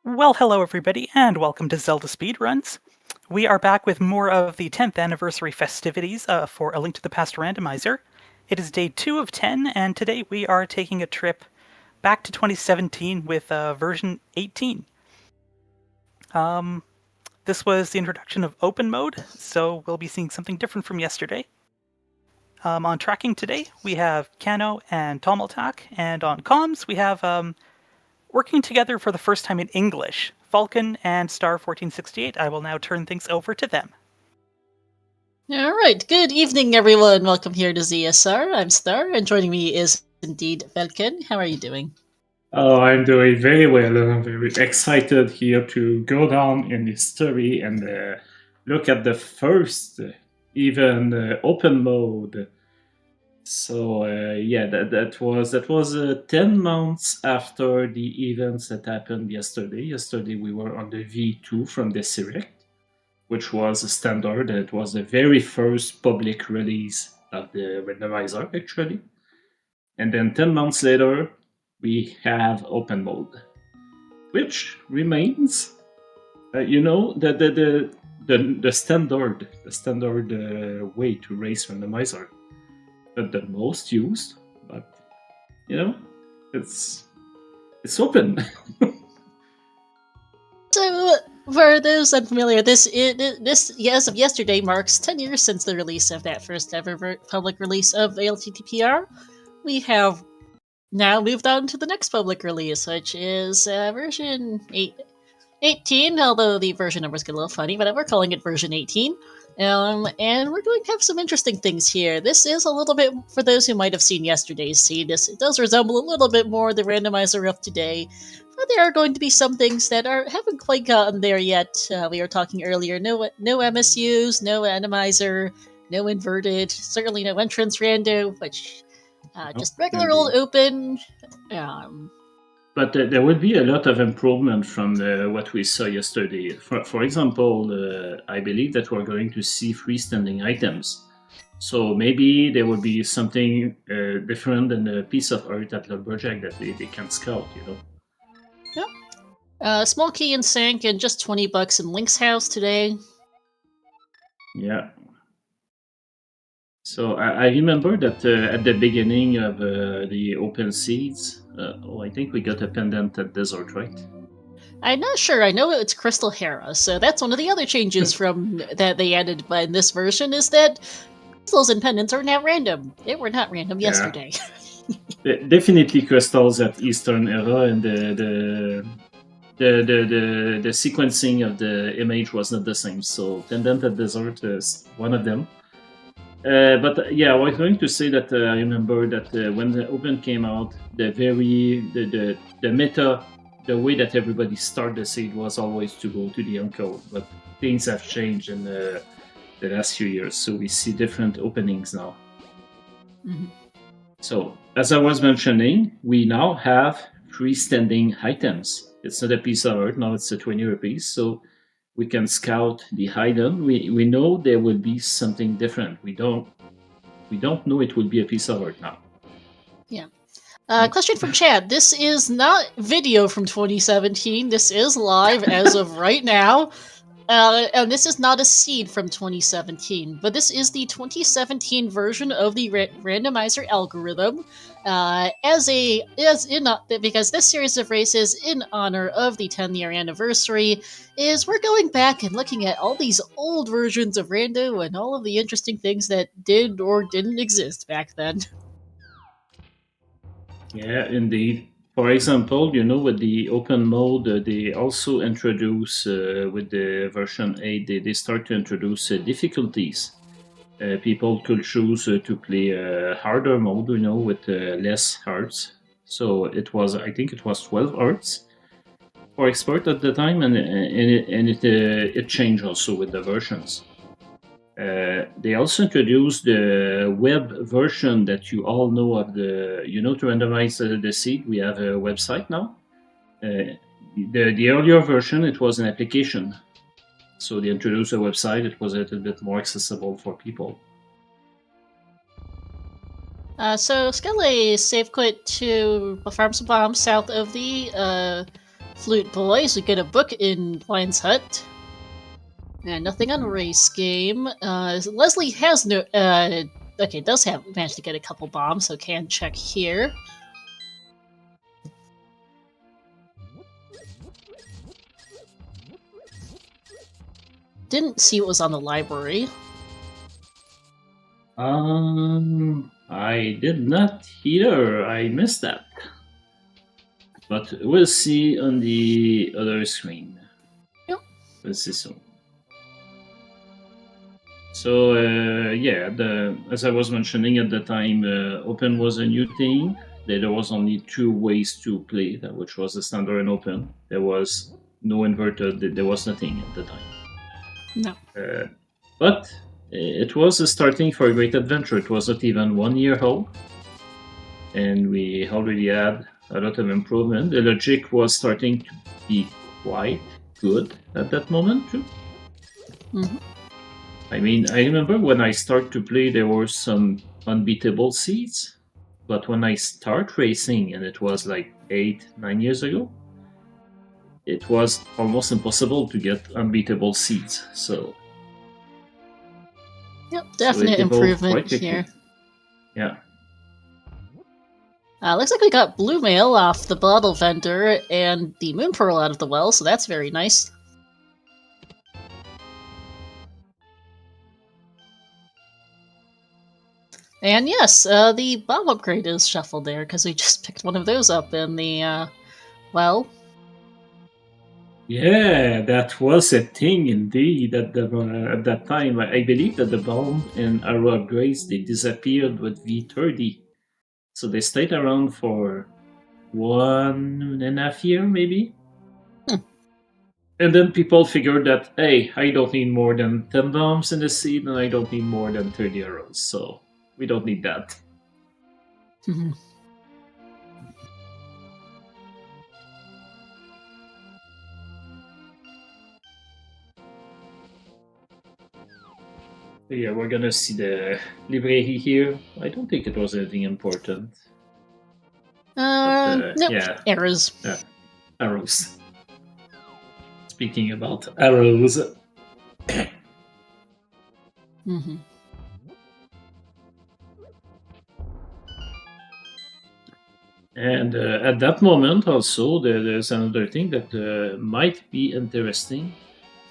Well, hello everybody, and welcome to Zelda Speedruns. We are back with more of the 10th anniversary festivities for A Link to the Past randomizer. It is day 2 of 10, and today we are taking a trip back to 2017 with version 18. This was the introduction of open mode, so we'll be seeing something different from yesterday. On tracking today, we have Kano and Tomaltak, and on comms, we have working together for the first time in English, Falcon and Star 1468. I will now turn things over to them. Alright, good evening everyone. Welcome here to ZSR. I'm Star, and joining me is indeed Falcon. How are you doing? Oh, I'm doing very well. I'm very excited here to go down in history and look at the first even open mode. So yeah, that was 10 months after the events that happened yesterday. Yesterday we were on the V2 from the Direct, which was a standard. It was the very first public release of the randomizer actually. And then 10 months later, we have open mode, which remains, the standard way to race randomizer. Not the most used, but it's open. So, for those unfamiliar, this as of yesterday marks 10 years since the release of that first ever public release of ALttPR. We have now moved on to the next public release, which is version 18, although the version numbers get a little funny, but we're calling it version 18. And we're going to have some interesting things here. This is a little bit, for those who might have seen yesterday's scene, it does resemble a little bit more the randomizer of today. But there are going to be some things that haven't quite gotten there yet. We were talking earlier, no MSUs, no randomizer, no inverted, certainly no entrance rando, which just regular old open. But there will be a lot of improvement from what we saw yesterday. For example, I believe that we're going to see freestanding items. So maybe there will be something different than a piece of art at Lumberjack that they can scout, Yeah. Small key and sync and just $20 in Link's house today. Yeah. So I remember that at the beginning of the open seeds, I think we got a pendant at Desert, right? I'm not sure. I know it's Crystal Hera, so that's one of the other changes from that they added in this version is that crystals and pendants are now random. They were not random yesterday. Definitely crystals at Eastern Era, and the sequencing of the image was not the same. So pendant at Desert is one of them. But yeah, I was going to say that I remember that when the Open came out, the meta, the way that everybody started the seed was always to go to the encode. But things have changed in the last few years, so we see different openings now. Mm-hmm. So, as I was mentioning, we now have freestanding items. It's not a piece of art, now it's a 20 rupees. So we can scout the item. We know there will be something different. We don't know it will be a piece of art now. Yeah. Question from Chad. This is not video from 2017. This is live as of right now. And this is not a seed from 2017, but this is the 2017 version of the randomizer algorithm. Because this series of races, in honor of the 10-year anniversary, we're going back and looking at all these old versions of Rando and all of the interesting things that did or didn't exist back then. Yeah, indeed. For example, with the open mode, they also introduce, with the version 8, they start to introduce difficulties. People could choose to play a harder mode, with less hearts. So I think it was 12 hearts for expert at the time, and it changed also with the versions. They also introduced the web version that you all know of to randomize the seed. We have a website now. The earlier version, it was an application. So they introduced a website. It was a little bit more accessible for people. So Skele safe quit to farm some bombs south of the Flute Boys, we get a book in Lion's Hut. And nothing on Race Game. Leslie has no... okay, does have managed to get a couple bombs, so can check here. Didn't see what was on the library. I did not either. I missed that. But we'll see on the other screen. Yep. We'll see soon. So, yeah, as I was mentioning at the time, Open was a new thing. There was only 2 ways to play, which was the standard and Open. There was no inverted, there was nothing at the time. No. But it was a starting for a great adventure. It was not even 1 year old. And we already had a lot of improvement. The logic was starting to be quite good at that moment, too. Mm-hmm. I mean, I remember when I started to play, there were some unbeatable seeds. But when I start racing, and it was like 8-9 years ago, it was almost impossible to get unbeatable seeds. So, yep, definite improvement here. Yeah. Looks like we got blue mail off the bottle vendor and the moon pearl out of the well, so that's very nice. And yes, the bomb upgrade is shuffled there because we just picked one of those up in the well. Yeah, that was a thing indeed at that time. I believe that the bomb and arrow upgrades, they disappeared with V30. So they stayed around for 1.5 years, maybe. And then people figured that, hey, I don't need more than 10 bombs in the seed, and I don't need more than 30 arrows, so we don't need that. Yeah, we're gonna see the library here. I don't think it was anything important. Nope, yeah. Arrows. Yeah, arrows. Speaking about arrows. Mm-hmm. And at that moment also, there's another thing that might be interesting.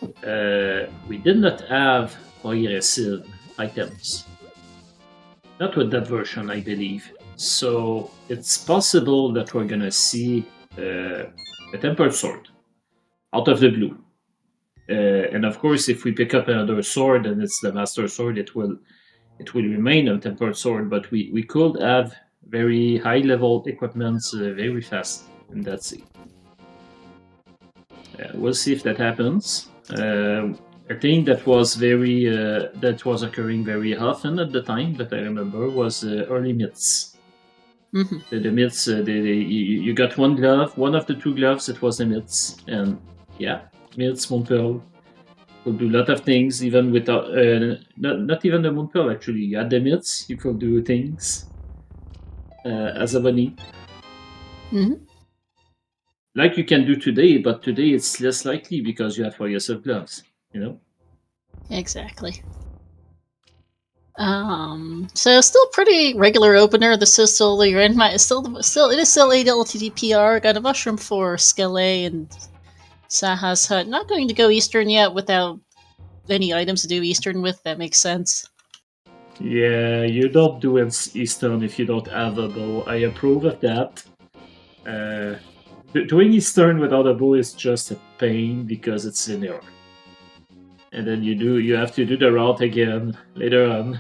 We did not have progressive items. Not with that version, I believe. So it's possible that we're gonna see a tempered sword out of the blue. And of course, if we pick up another sword and it's the master sword, it will remain a tempered sword. But we could have very high level equipments very fast, and that's it. We'll see if that happens. A thing that was occurring very often at the time that I remember was early myths. Mm-hmm. The myths, you got one glove, one of the 2 gloves, it was the myths, and yeah, myths, Moonpearl could do a lot of things, even without not even the Moonpearl actually. You had the myths, you could do things as a bunny. Mm-hmm. Like you can do today, but today it's less likely because you have progressive gloves, you know? Exactly. So still pretty regular opener. This is still your end. It is still ALttPR. Got a mushroom for Skele and Saha's Hut. Not going to go Eastern yet without any items to do Eastern with. That makes sense. Yeah, you don't do Eastern if you don't have a bow. I approve of that. Doing Eastern without a bow is just a pain because it's linear. And then you have to do the route again later on.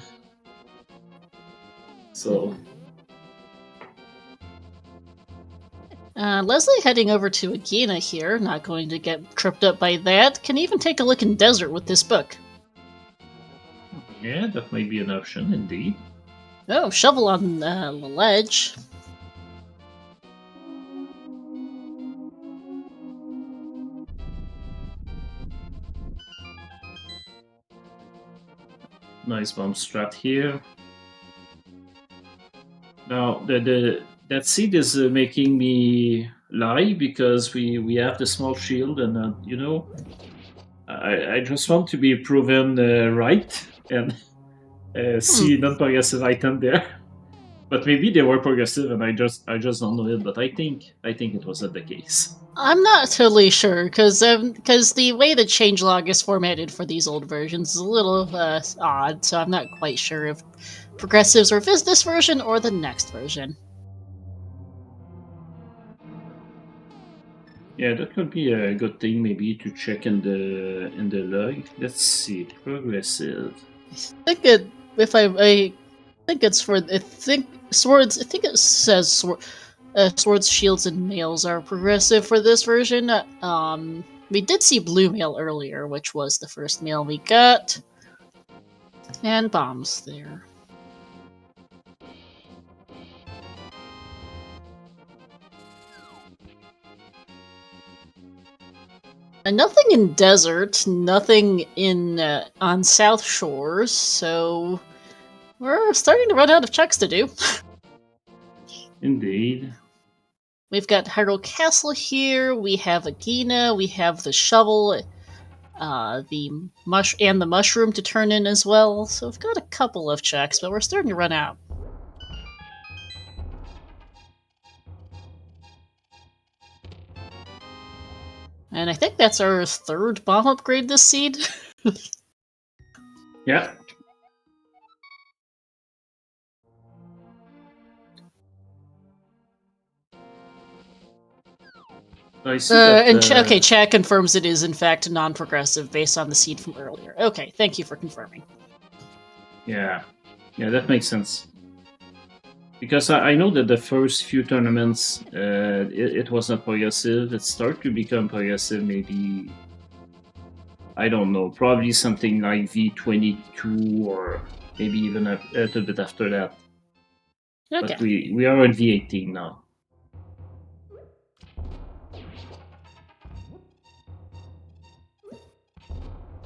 So Leslie heading over to Agena here, not going to get tripped up by that. Can even take a look in Desert with this book. yeah, that might be an option indeed. Oh, shovel on the ledge. Nice bomb strat here. Now that seed is making me lie because we have the small shield, and you know, I just want to be proven right and see non-progressive item there. But maybe they were progressive, and I just don't know it. But I think it wasn't the case. I'm not totally sure because the way the changelog is formatted for these old versions is a little odd, so I'm not quite sure if progressives are this version or the next version. Yeah, that could be a good thing maybe to check in the log. Let's see, progressive. I think it. If I think it's for. I think swords. I think it says swords, shields, and mails are progressive for this version. We did see blue mail earlier, which was the first mail we got, and bombs there. And nothing in desert, nothing in on South Shores, so we're starting to run out of checks to do. Indeed. We've got Hyrule Castle here, we have Agina, we have the shovel, the mushroom to turn in as well, so we've got a couple of checks, but we're starting to run out. And I think that's our third bomb upgrade this seed. Yeah. I see that, okay, chat confirms it is in fact non-progressive based on the seed from earlier. Okay, thank you for confirming. Yeah, that makes sense. Because I know that the first few tournaments, it was not progressive. It started to become progressive maybe, I don't know, probably something like V22 or maybe even a little bit after that. Okay. But we are on V18 now.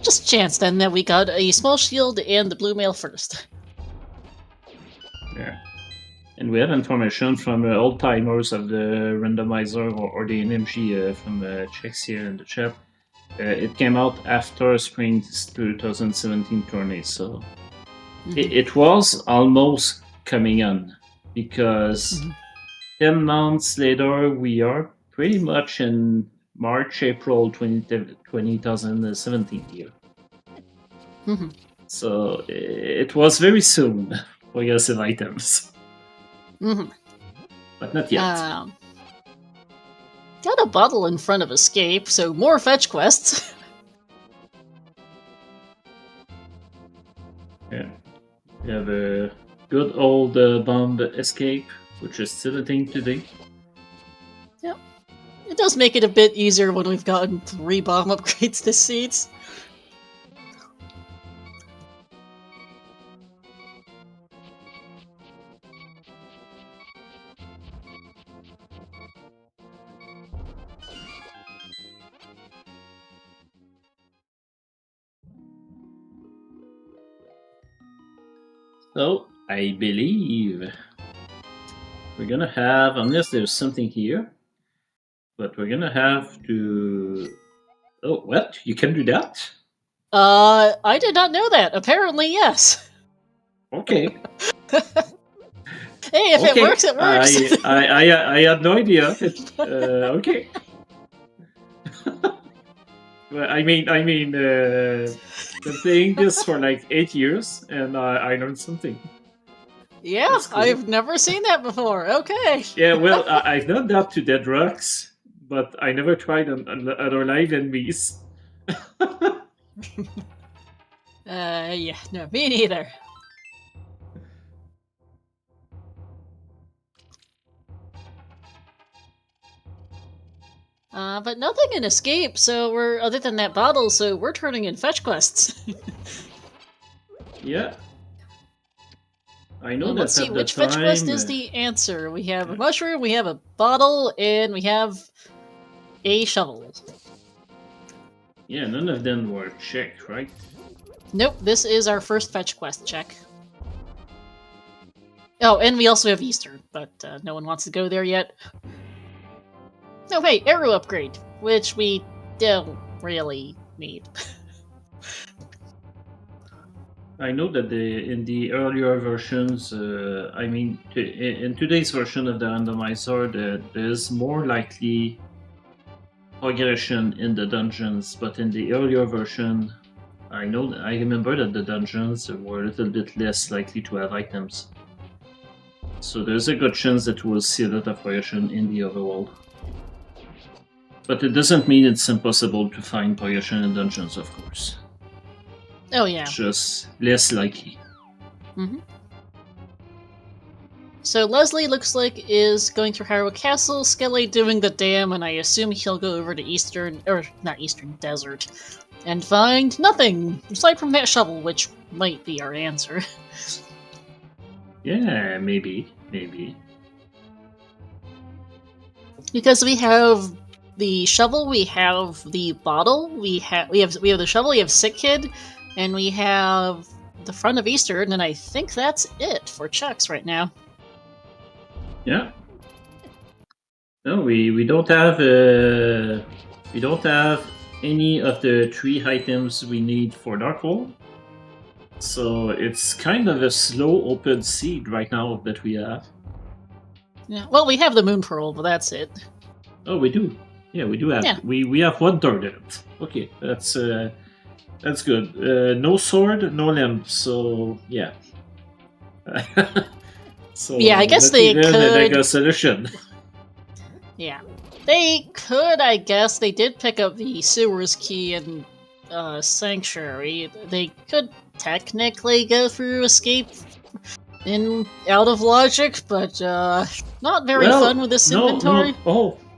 Just chance then that we got a small shield and the blue mail first. Yeah. And we have information from old timers of the randomizer or the NMG from checks here in the chat. It came out after Spring 2017 tourney, so it was almost coming on because 10 months later we are pretty much in March, April 2017 here. So it was very soon for progressive items. But not yet. Got a bottle in front of escape, so more fetch quests. Yeah. We have a good old bomb escape, which is still a thing today. Yep. It does make it a bit easier when we've gotten 3 bomb upgrades this seeds. So, I believe we're gonna have, unless there's something here, but we're gonna have to... Oh, what? You can do that? I did not know that. Apparently, yes. Okay. Hey, if it works, it works. I had no idea. Okay. Well, I mean, been playing this for like 8 years, and I learned something. Yeah, cool. I've never seen that before. Okay. Yeah, well, I've done that to Dead Rocks, but I never tried on other live enemies. Yeah, no, me neither. But nothing in escape, so we're, other than that bottle, so we're turning in fetch quests. Yeah. I know that. Let's see, which fetch quest is the answer? We have a mushroom, we have a bottle, and we have a shovel. Yeah, none of them were checked, right? Nope, this is our first fetch quest check. Oh, and we also have Easter, but no one wants to go there yet. No, hey, arrow upgrade, which we don't really need. I know that in the earlier versions, I mean, in today's version of the randomizer, there's more likely progression in the dungeons, but in the earlier version, I remember that the dungeons were a little bit less likely to have items. So there's a good chance that we'll see a lot of progression in the overworld. But it doesn't mean it's impossible to find progression in dungeons, of course. Oh yeah. Just less likely. Mm-hmm. So Leslie looks like is going through Hyrule Castle, Skelly doing the dam, and I assume he'll go over to not Eastern Desert, and find nothing aside from that shovel, which might be our answer. Yeah, maybe. Because we have the shovel, we have the bottle, we have the shovel, we have Sick Kid, and we have the front of Eastern, and I think that's it for checks right now. Yeah. No, we don't have any of the 3 items we need for Darkhold. So it's kind of a slow open seed right now that we have. Yeah. Well, we have the Moon Pearl, but that's it. Oh, we do. Yeah, we do have. Yeah. We have 1/3 of it. Okay, that's good. No sword, no limb. So yeah. So yeah, I guess they could. A solution. Yeah, they could. I guess they did pick up the sewers key in Sanctuary. They could technically go through escape out of logic, but not very fun with this inventory.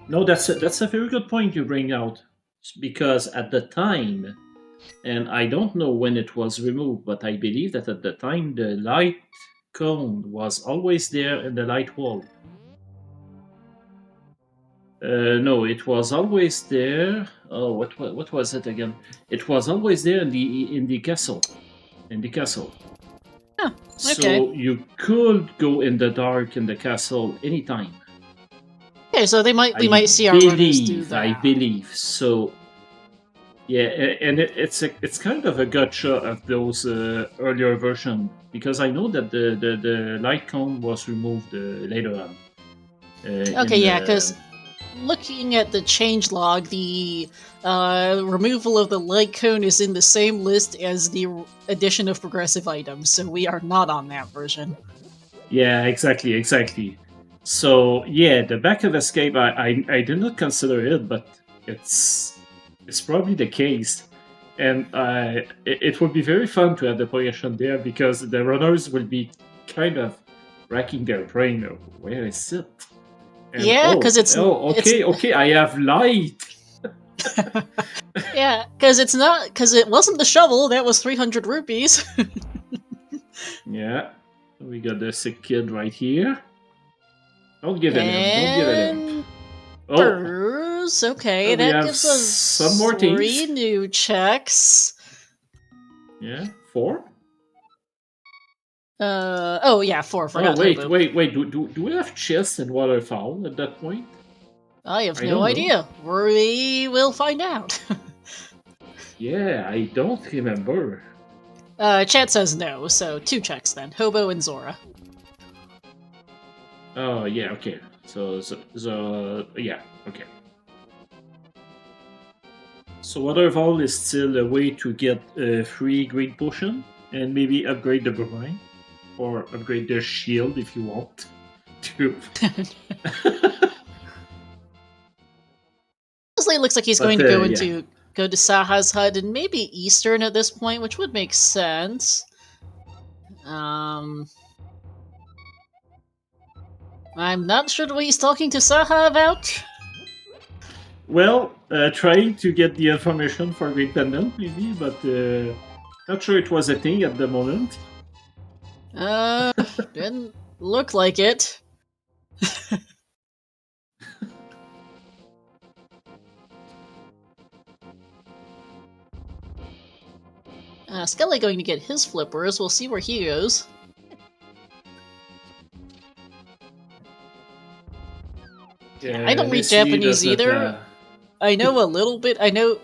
No, that's a very good point you bring out, because at the time, and I don't know when it was removed, but I believe that at the time the light cone was always there in the light wall. No, it was always there. Oh, what was it again? It was always there in the castle. Huh, okay. So you could go in the dark in the castle anytime. Okay, so we might see our runners do that. I believe so. Yeah, and it's kind of a gotcha of those earlier version, because I know that the light cone was removed later on. Okay, yeah, because looking at the changelog, the removal of the light cone is in the same list as the addition of progressive items, so we are not on that version. Yeah, exactly. So yeah, the back of escape, I did not consider it, but it's probably the case, and it would be very fun to have the progression there, because the runners will be kind of racking their brain. Where is it? And, yeah, because okay, I have light. Yeah, because it wasn't the shovel. That was 300 rupees. Yeah, we got the Sick Kid right here. Don't give it him. Burrs. Okay, that gives us some more 3 new checks. Yeah, 4. Oh yeah, 4. Oh wait. Do we have chests and waterfowl at that point? I have no idea. We will find out. Yeah, I don't remember. Chat says no, so 2 checks then. Hobo and Zora. Oh yeah, okay. So yeah, okay. So waterfowl is still a way to get a free green potion and maybe upgrade the brine, or upgrade their shield if you want to. Honestly, it looks like he's going to go to Saha's hut and maybe Eastern at this point, which would make sense. I'm not sure what he's talking to Saha about. Well, trying to get the information for Great Pendant, maybe, but not sure it was a thing at the moment. Didn't look like it. Skelly going to get his flippers. We'll see where he goes. Yeah, I don't read Leslie Japanese does not either. I know a little bit. I know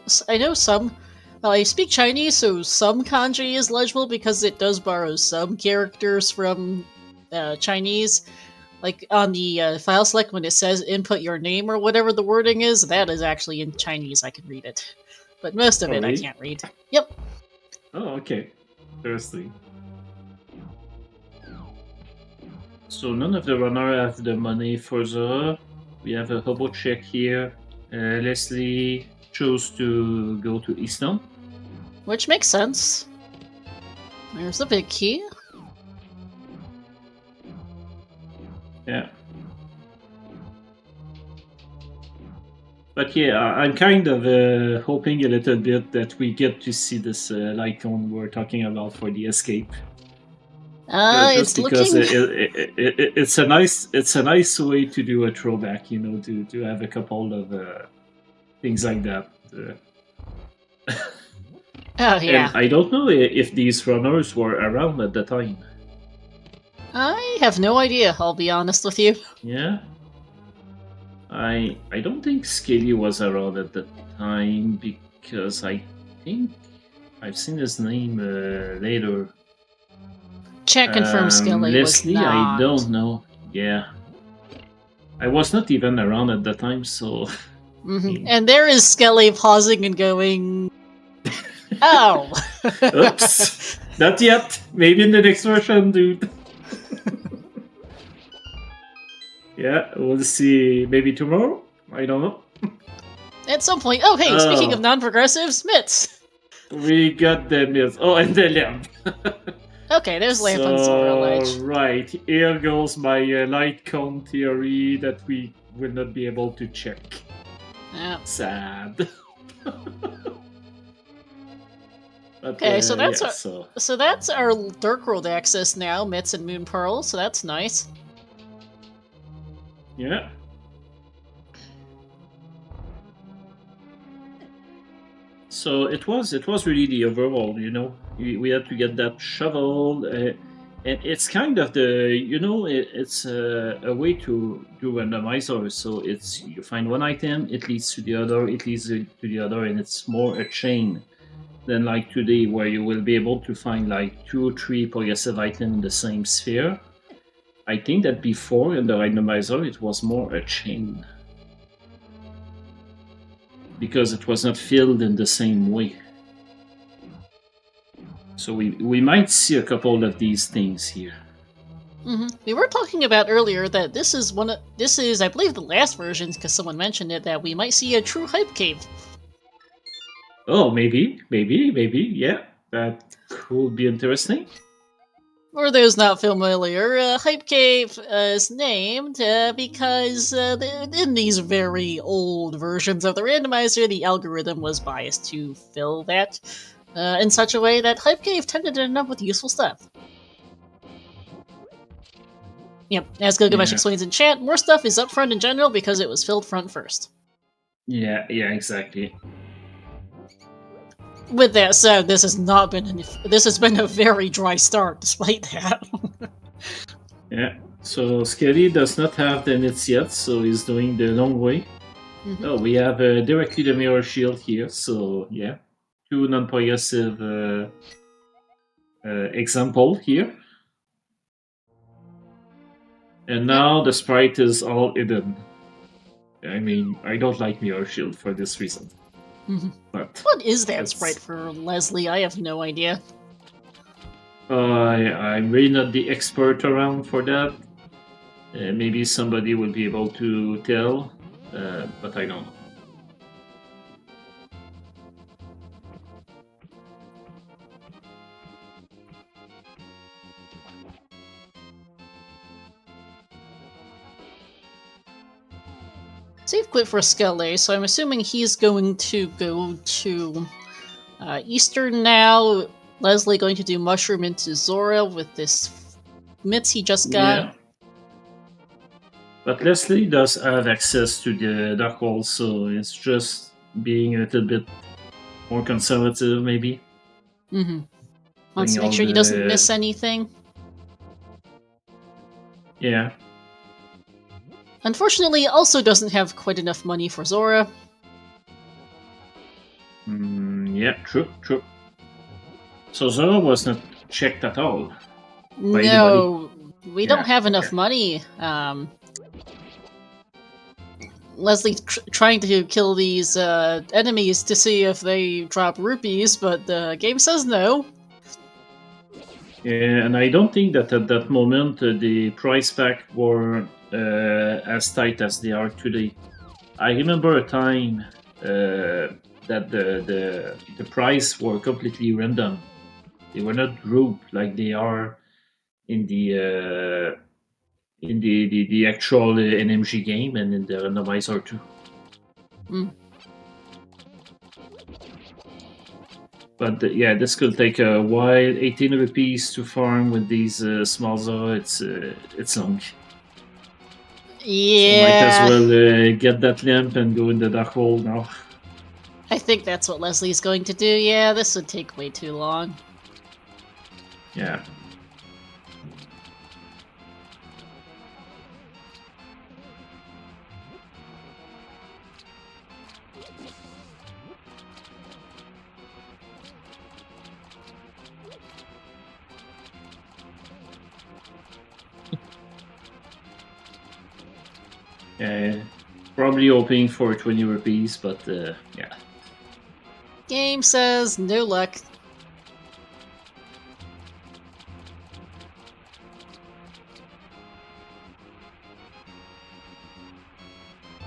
some. Well, I speak Chinese, so some kanji is legible because it does borrow some characters from Chinese. Like on the file select when it says input your name or whatever the wording is, that is actually in Chinese. I can read it. But most of Oh, it I really? can't read. Yep. Oh, okay. Interesting. So none of the runner have the money for Zora. We have a hobo check here. Leslie chose to go to Easton. Which makes sense. There's the big key. Yeah. But yeah, I'm kind of hoping a little bit that we get to see this Lycon we're talking about for the escape. Just It's because looking. it's a nice way to do a throwback, you know, to have a couple of things like that. Oh yeah. And I don't know if these runners were around at the time. I have no idea. I'll be honest with you. Yeah. I don't think Skelly was around at the time because I think I've seen his name later. Check confirm Skelly was Leslie, not. I don't know. Yeah. I was not even around at the time, so. And there is Skelly pausing and going, "Oh, Oops, not yet. Maybe in the next version, dude." Yeah, we'll see. Maybe tomorrow. I don't know. At some point. Oh, hey, speaking of non-progressives, Mitts. We got the mills. Oh, and the lamp. Okay, there's lamp on Zora Ledge. Right, here goes my light cone theory that we will not be able to check. Yeah. Sad. But, Okay, so that's yeah, so that's our Dark World access now, Mitts and Moon Pearl. So that's nice. yeah. So it was really the overall, you know. We had to get that shovel, and it's kind of the, you know, it's a way to do randomizer. So it's, you find one item, it leads to the other, it leads to the other, and it's more a chain than like today, where you will be able to find like 2 or 3 progressive items in the same sphere. I think that before in the randomizer it was more a chain, because it was not filled in the same way. So we might see a couple of these things here. We were talking about earlier that this is I believe the last version, because someone mentioned it, that we might see a true hype cave. Oh, maybe, yeah, that could be interesting. For those not familiar, Hype Cave is named because in these very old versions of the randomizer, the algorithm was biased to fill that in such a way that Hype Cave tended to end up with useful stuff. Yep, as Gilgamesh explains in chat, more stuff is up front in general because it was filled front first. Yeah, exactly. With that said, this has been a very dry start despite that. Yeah, so Skelly does not have the nits yet, so he's doing the long way. Oh, we have directly the mirror shield here, so yeah, 2 non-progressive example here. And now the sprite is all hidden. I mean, I don't like mirror shield for this reason. But what is that sprite for, Leslie? I have no idea. I'm really not the expert around for that. Maybe somebody will be able to tell, but I don't know. Save quit for Skelly, so I'm assuming he's going to go to Eastern now. Leslie going to do Mushroom into Zora with this mitts he just got. Yeah. But Leslie does have access to the Dark World, so it's just being a little bit more conservative, maybe. Wants to make sure he doesn't miss anything. Yeah. Unfortunately, it also doesn't have quite enough money for Zora. Yeah, true. So Zora was not checked at all by anybody. No, we Yeah, don't have enough okay. money. Leslie's trying to kill these enemies to see if they drop rupees, but the game says no. Yeah, and I don't think that at that moment the price pack were as tight as they are today. I remember a time that the price were completely random. They were not grouped like they are in the actual NMG game and in the randomizer too. Mm. But yeah, this could take a while. 18 rupees to farm with these small Zora. It's long. Yeah, So might as well get that lamp and go in the dark hole now. I think that's what Leslie's going to do. Yeah, this would take way too long. Yeah. Probably hoping for 20 rupees, but yeah. Game says no luck.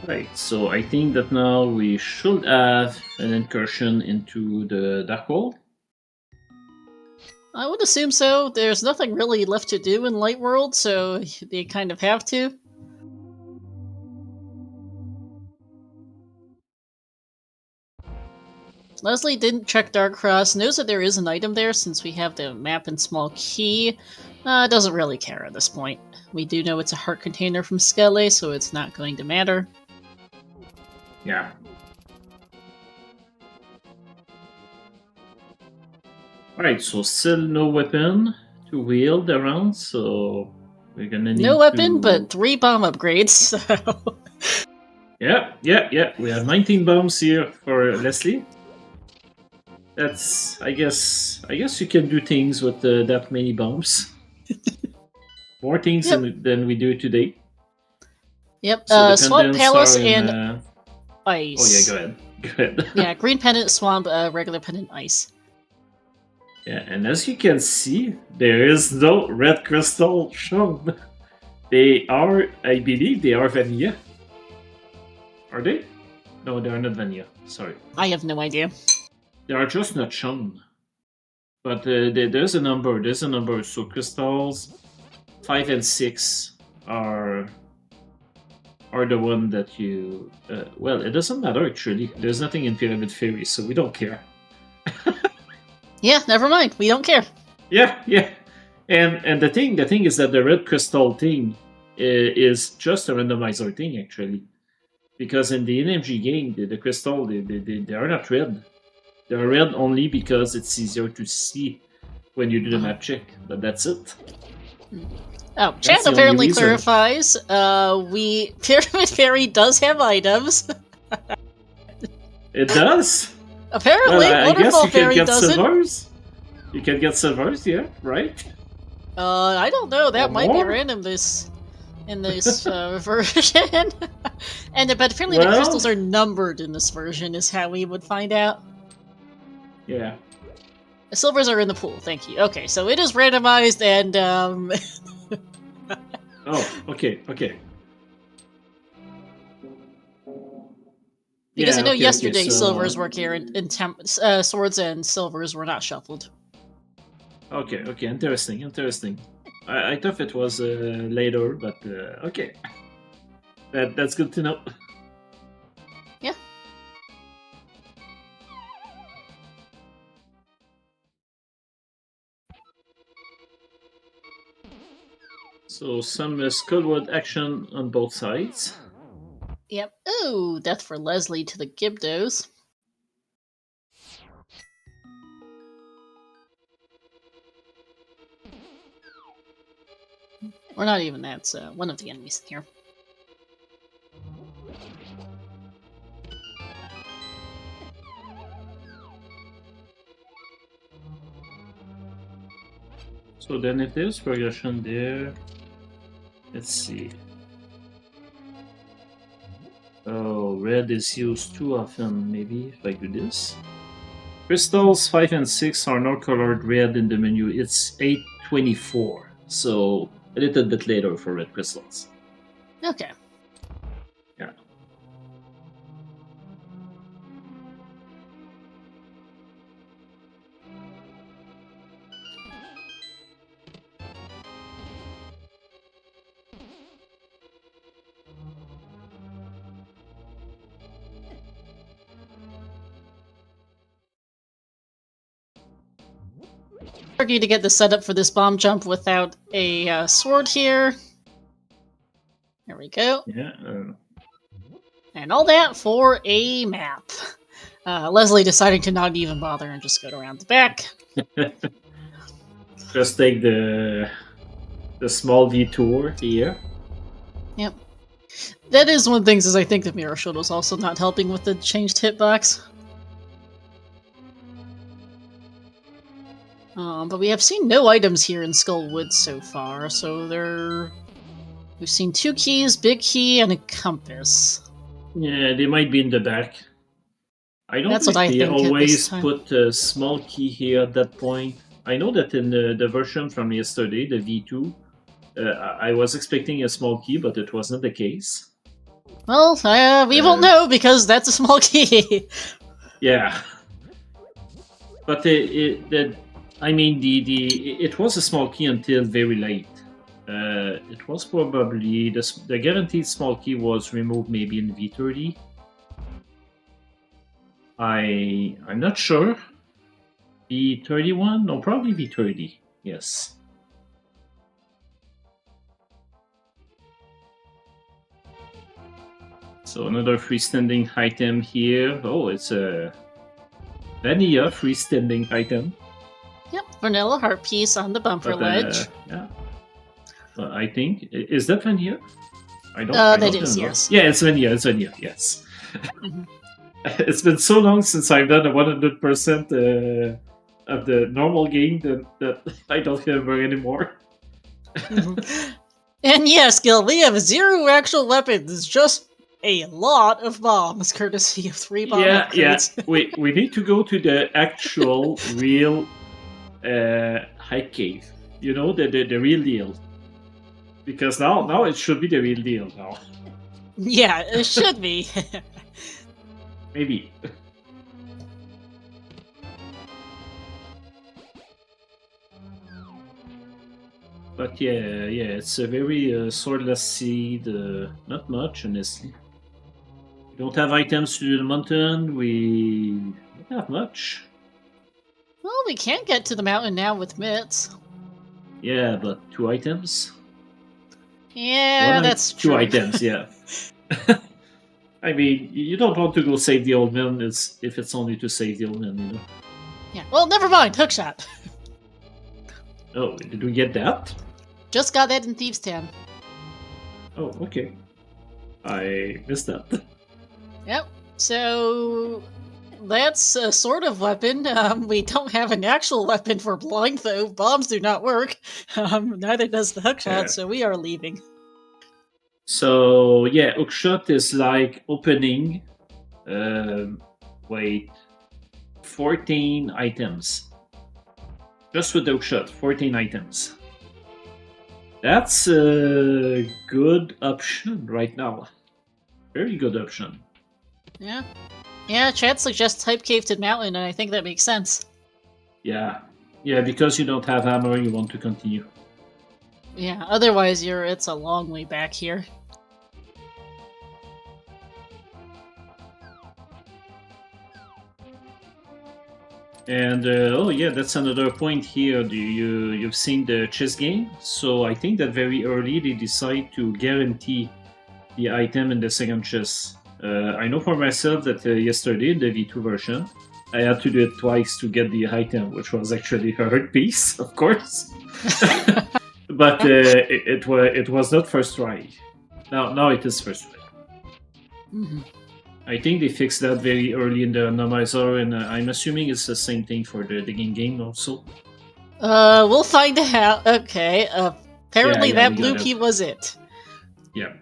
Right, so I think that now we should have an incursion into the dark hole. I would assume so. There's nothing really left to do in Light World, so they kind of have to. Leslie didn't check Dark Cross, knows that there is an item there since we have the map and small key. Doesn't really care at this point. We do know it's a heart container from Skele, so it's not going to matter. Yeah. Alright, so still no weapon to wield around, so we're gonna need No weapon, to... but 3 bomb upgrades, so... Yeah. We have 19 bombs here for Leslie. That's, I guess you can do things with that many bombs. More things than we do today. Yep, So Swamp Palace in, and Ice. Oh yeah, go ahead. Yeah, Green Pendant, Swamp, regular Pendant, Ice. Yeah, and as you can see, there is no red crystal shown. They are, I believe, they are vanilla. Are they? No, they are not vanilla. Sorry. I have no idea. They are just not shown. But there's a number. There's a number. So crystals 5 and 6 are the one that you. Well, it doesn't matter actually. There's nothing in Pyramid Fairy, so we don't care. Yeah, never mind. We don't care. Yeah. And the thing is that the red crystal thing is just a randomizer thing actually, because in the NMG game, the crystal they are not red. They are red only because it's easier to see when you do the map check. But that's it. Oh, chat apparently clarifies. Pyramid Fairy does have items. It does. Apparently, well, I guess Waterfall you Fairy can get doesn't. silvers. You can get silvers, yeah, right? I don't know. That Or might more? be random in this version. But apparently the crystals are numbered in this version, is how we would find out. Yeah. The silvers are in the pool. Thank you. Okay, so it is randomized and Oh, okay. Because I know yesterday so... silvers were carried in swords and silvers were not shuffled. Okay, interesting. I thought it was later, but okay. That's good to know. Yeah. So some Skullwood action on both sides. Yep. Ooh, death for Leslie to the Gibdos. Or not even that, one of the enemies here. So then if there's progression there, let's see. Oh, red is used too often, maybe, if I do this. Crystals 5 and 6 are not colored red in the menu. It's 824, so a little bit later for red crystals. Okay. Yeah. Tricky to get the setup for this bomb jump without a sword here. There we go. Yeah. And all that for a map. Leslie deciding to not even bother and just go around the back. Just take the small detour here. Yep. That is one of the things is I think the mirror shield was also not helping with the changed hitbox. But we have seen no items here in Skullwood so far, so we've seen 2 keys, big key, and a compass. Yeah, they might be in the back. I don't That's think what I they think at this always time. put a small key here at that point. I know that in the version from yesterday, the V2, I was expecting a small key, but it wasn't the case. Well, we won't know because that's a small key. Yeah. But it was a small key until very late. It was probably the guaranteed small key was removed maybe in V30. I'm not sure. V31? No, probably V30. Yes. So another freestanding item here. Oh, it's a vanilla freestanding item. Yep, vanilla heart piece on the bumper ledge. Yeah. I think is that vanilla? I don't. That is, remember. yes. Yeah, it's vanilla. It's vanilla. Yes. Mhm. It's been so long since I've done a 100% of the normal game that I don't remember anymore. Mhm. And yes, Gil, we have 0 actual weapons, just a lot of bombs, courtesy of 3 bomb upgrades. Yeah. we need to go to the actual real high cave. You know, the real deal. Because now it should be the real deal now. Yeah, it should be. Maybe. But yeah, it's a very swordless seed. Not much, honestly. We don't have items to the mountain. We don't have much. Well, we can't get to the mountain now with mitts. Yeah, but 2 items. Yeah, that's true. 2 items. Yeah. I mean, you don't want to go save the old man if it's only to save the old man, you know. Yeah. Well, never mind. Hookshot. Oh, did we get that? Just got that in Thieves' Town. Oh, okay. I missed that. Yep. So that's a sort of weapon. We don't have an actual weapon for blowing, though. Bombs do not work. Neither does the hookshot, Yeah. so we are leaving. So yeah, hookshot is like opening. Wait, 14 items. Just with the hookshot, 14 items. That's a good option right now. Very good option. Yeah. Yeah, chat suggests type cave to mountain, and I think that makes sense. Yeah. Yeah, because you don't have hammer, you want to continue. Yeah, otherwise it's a long way back here. And oh yeah, that's another point here. You've seen the chess game, so I think that very early they decide to guarantee the item in the second chess. I know for myself that yesterday in the V2 version, I had to do it twice to get the item, which was actually a hard piece, of course. But it was not first try. Now it is first try. Mm-hmm. I think they fixed that very early in the randomizer, and I'm assuming it's the same thing for the game also. We'll find out. Okay, apparently Yeah, that we blue got key it. was it. Yeah.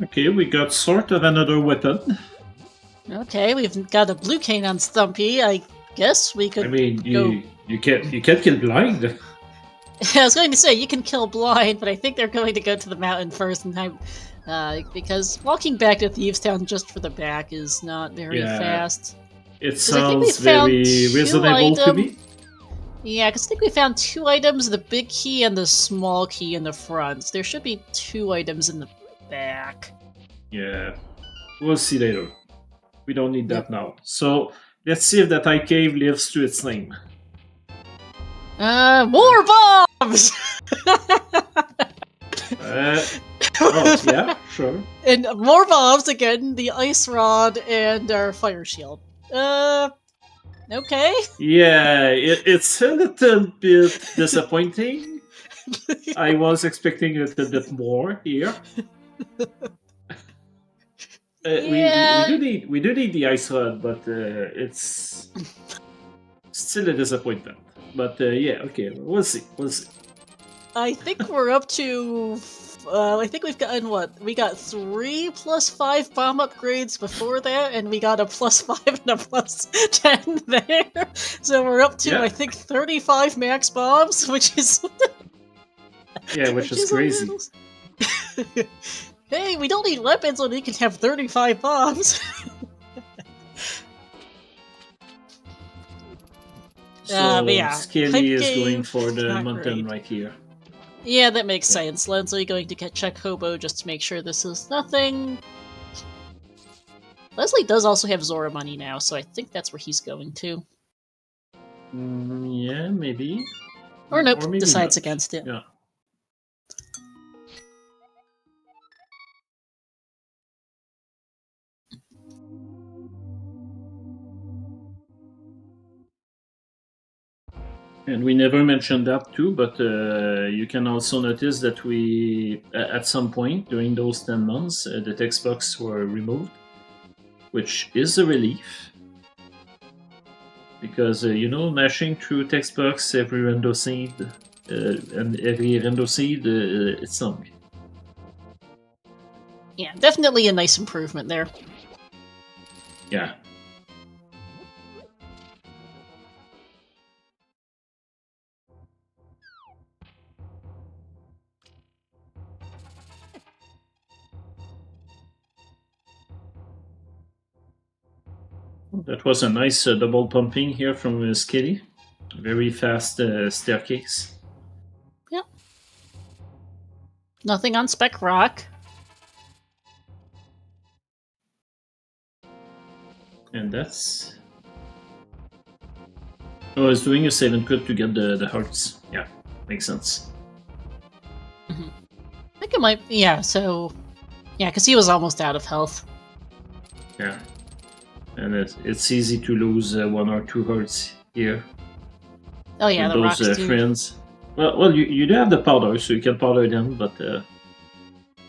Okay, we got sort of another weapon. Okay, we've got a blue cane on Stumpy. I guess we could I mean, go. you can't kill blind. I was going to say you can kill blind, but I think they're going to go to the mountain first, and because walking back to Thieves Town just for the back is not very Yeah. fast. It 'Cause I think we sounds found very two reasonable to me. Yeah, because I think we found 2 items: the big key and the small key in the front. There should be 2 items in the back. Yeah, we'll see later. We don't need that Yep. now. So let's see if that high cave lives to its name. More bombs! Oh yeah, sure. And more bombs again, the ice rod and our fire shield. Okay. Yeah, it's a little bit disappointing. I was expecting a little bit more here. Yeah. We do need the ice rod, but it's still a disappointment. But yeah, okay, we'll see. I think we're up to. I think we've gotten what? We got 3 +5 bomb upgrades before that, and we got a +5 and a +10 there. So we're up to, Yeah. I think, 35 max bombs, which is. Yeah, which is a crazy. little- Hey, we don't need weapons when we can have 35 bombs. So but yeah, Skelly Hype is Cave, going for the not mountain great. right here. Yeah, that makes Yeah. sense. Leslie going to check Hobo just to make sure this is nothing. Leslie does also have Zora money now, so I think that's where he's going to. Yeah, maybe. Or nope, maybe decides not. against it. Yeah. And we never mentioned that too, but you can also notice that we, at some point during those 10 months, the text box were removed, which is a relief. Because, mashing through text box every rando seed, and every rando seed, it's long. Yeah, definitely a nice improvement there. Yeah. That was a nice double pumping here from Skitty. Very fast staircase. Yep. Nothing on Spec Rock. And that's... Oh, I was doing a save and quit to get the hearts. Yeah, makes sense. I think it might. Yeah, so. Yeah, because he was almost out of health. Yeah. And it's easy to lose 1 or 2 hearts here. Oh, yeah, with the those rocks do. friends. Well, you do have the powder, so you can powder them, but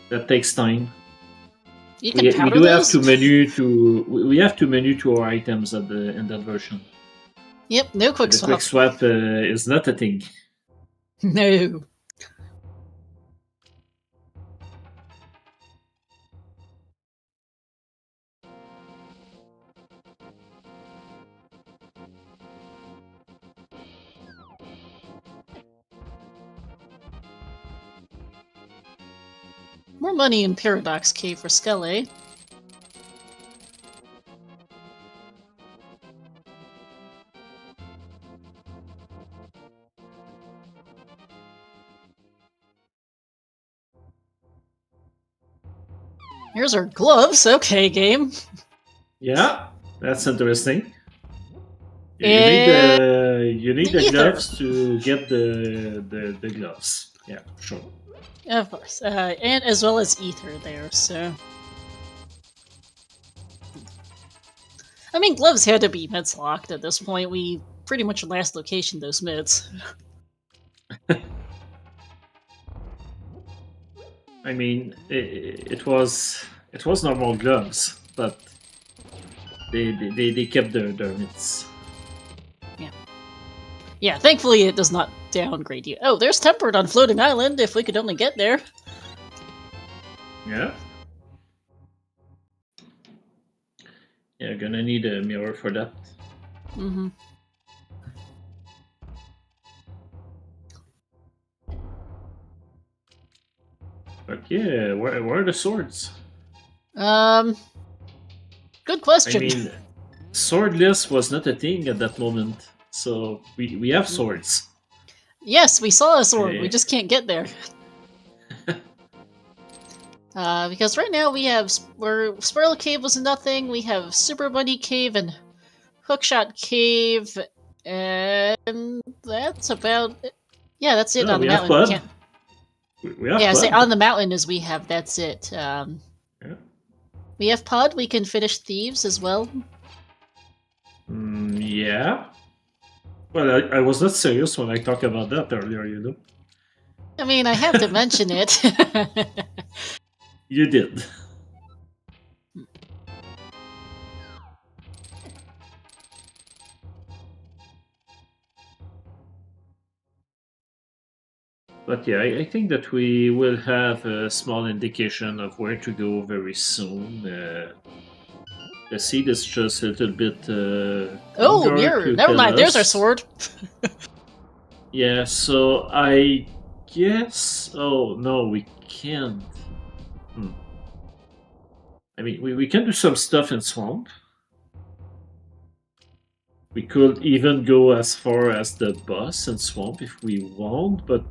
that takes time. You can We powder do have those? to menu to we have to menu to our items in that version. Yep, no quick The swap. quick swap is not a thing. No. More money in Paradox Cave for Skelly. Here's our gloves. Okay, game. Yeah, that's interesting. You need the Ether. gloves to get the gloves. Yeah, sure. Of course, and as well as ether there. So, I mean, gloves had to be mids locked at this point. We pretty much last location those mids. I mean, it was normal gloves, but they kept their mids. Yeah, thankfully it does not downgrade you. Oh, there's tempered on Floating Island. If we could only get there. Yeah. Yeah, gonna need a mirror for that. Mm-hmm. But yeah, where are the swords? Good question. I mean, swordless was not a thing at that moment, so we have swords. Yes, we saw a sword. Yeah. We just can't get there. Because right now we have Spiral Cave was nothing. We have Super Bunny Cave and Hookshot Cave, and that's about it. Yeah, that's it No, on the we have mountain. Bud. We have Yeah, Bud. say on the mountain as we have. That's it. Yeah. We have Pod. We can finish Thieves as well. Yeah. Well, I was not serious when I talked about that earlier, you know. I mean, I have to mention it. You did. But yeah, I think that we will have a small indication of where to go very soon. The seed is just a little bit. Oh, longer mirror. to Never tell mind. There's our us. sword. Yeah, so I guess. Oh no, we can't. I mean, we can do some stuff in swamp. We could even go as far as the boss in swamp if we want, but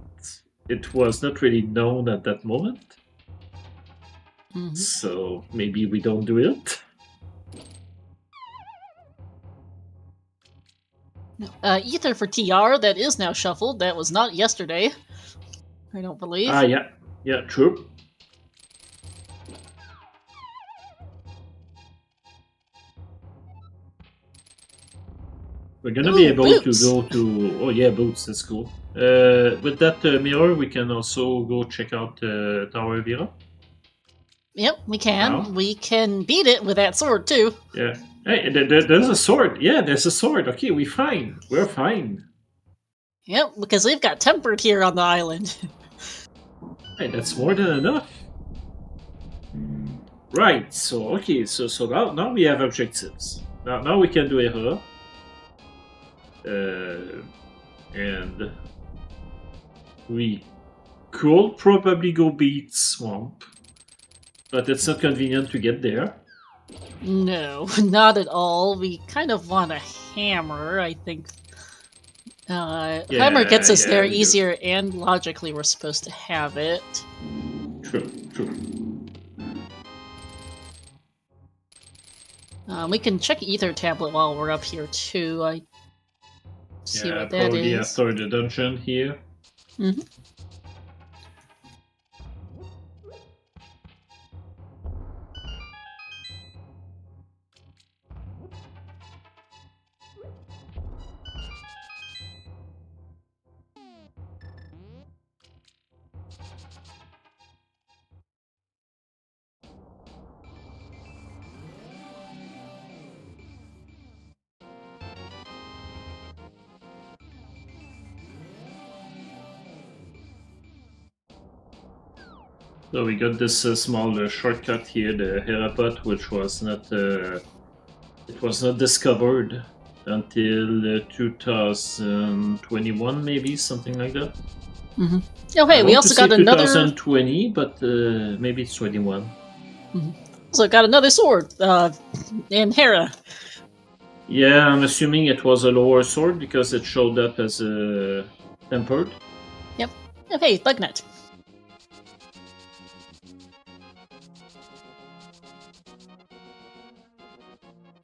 it was not really known at that moment. Mm-hmm. So maybe we don't do it. Ether for TR. That is now shuffled. That was not yesterday. I don't believe. Yeah, true. We're gonna be able boots. to go to. Oh yeah, boots. That's cool. With that mirror, we can also go check out Tower Vera. Yep, we can. Wow. We can beat it with that sword too. Yeah. Hey, there's a sword. Yeah, there's a sword. Okay, we're fine. We're fine. Yep, because we've got tempered here on the island. Hey, that's more than enough. Right. So okay. So now we have objectives. Now we can do error. And we could probably go beat swamp, but it's not convenient to get there. No, not at all. We kind of want a hammer, I think. Hammer gets us there easier, and logically we're supposed to have it. True. We can check Ether Tablet while we're up here too. I see what that probably is. after the dungeon here. Mm-hmm. So we got this small shortcut here, the Herapot, which was not discovered until 2021, maybe something like that. Mm-hmm. Oh, hey, we also got another 2020, but maybe it's 21. Mm-hmm. Also got another sword, in Hera. Yeah, I'm assuming it was a lower sword because it showed up as tempered. Yep. Oh, hey, Bugnet.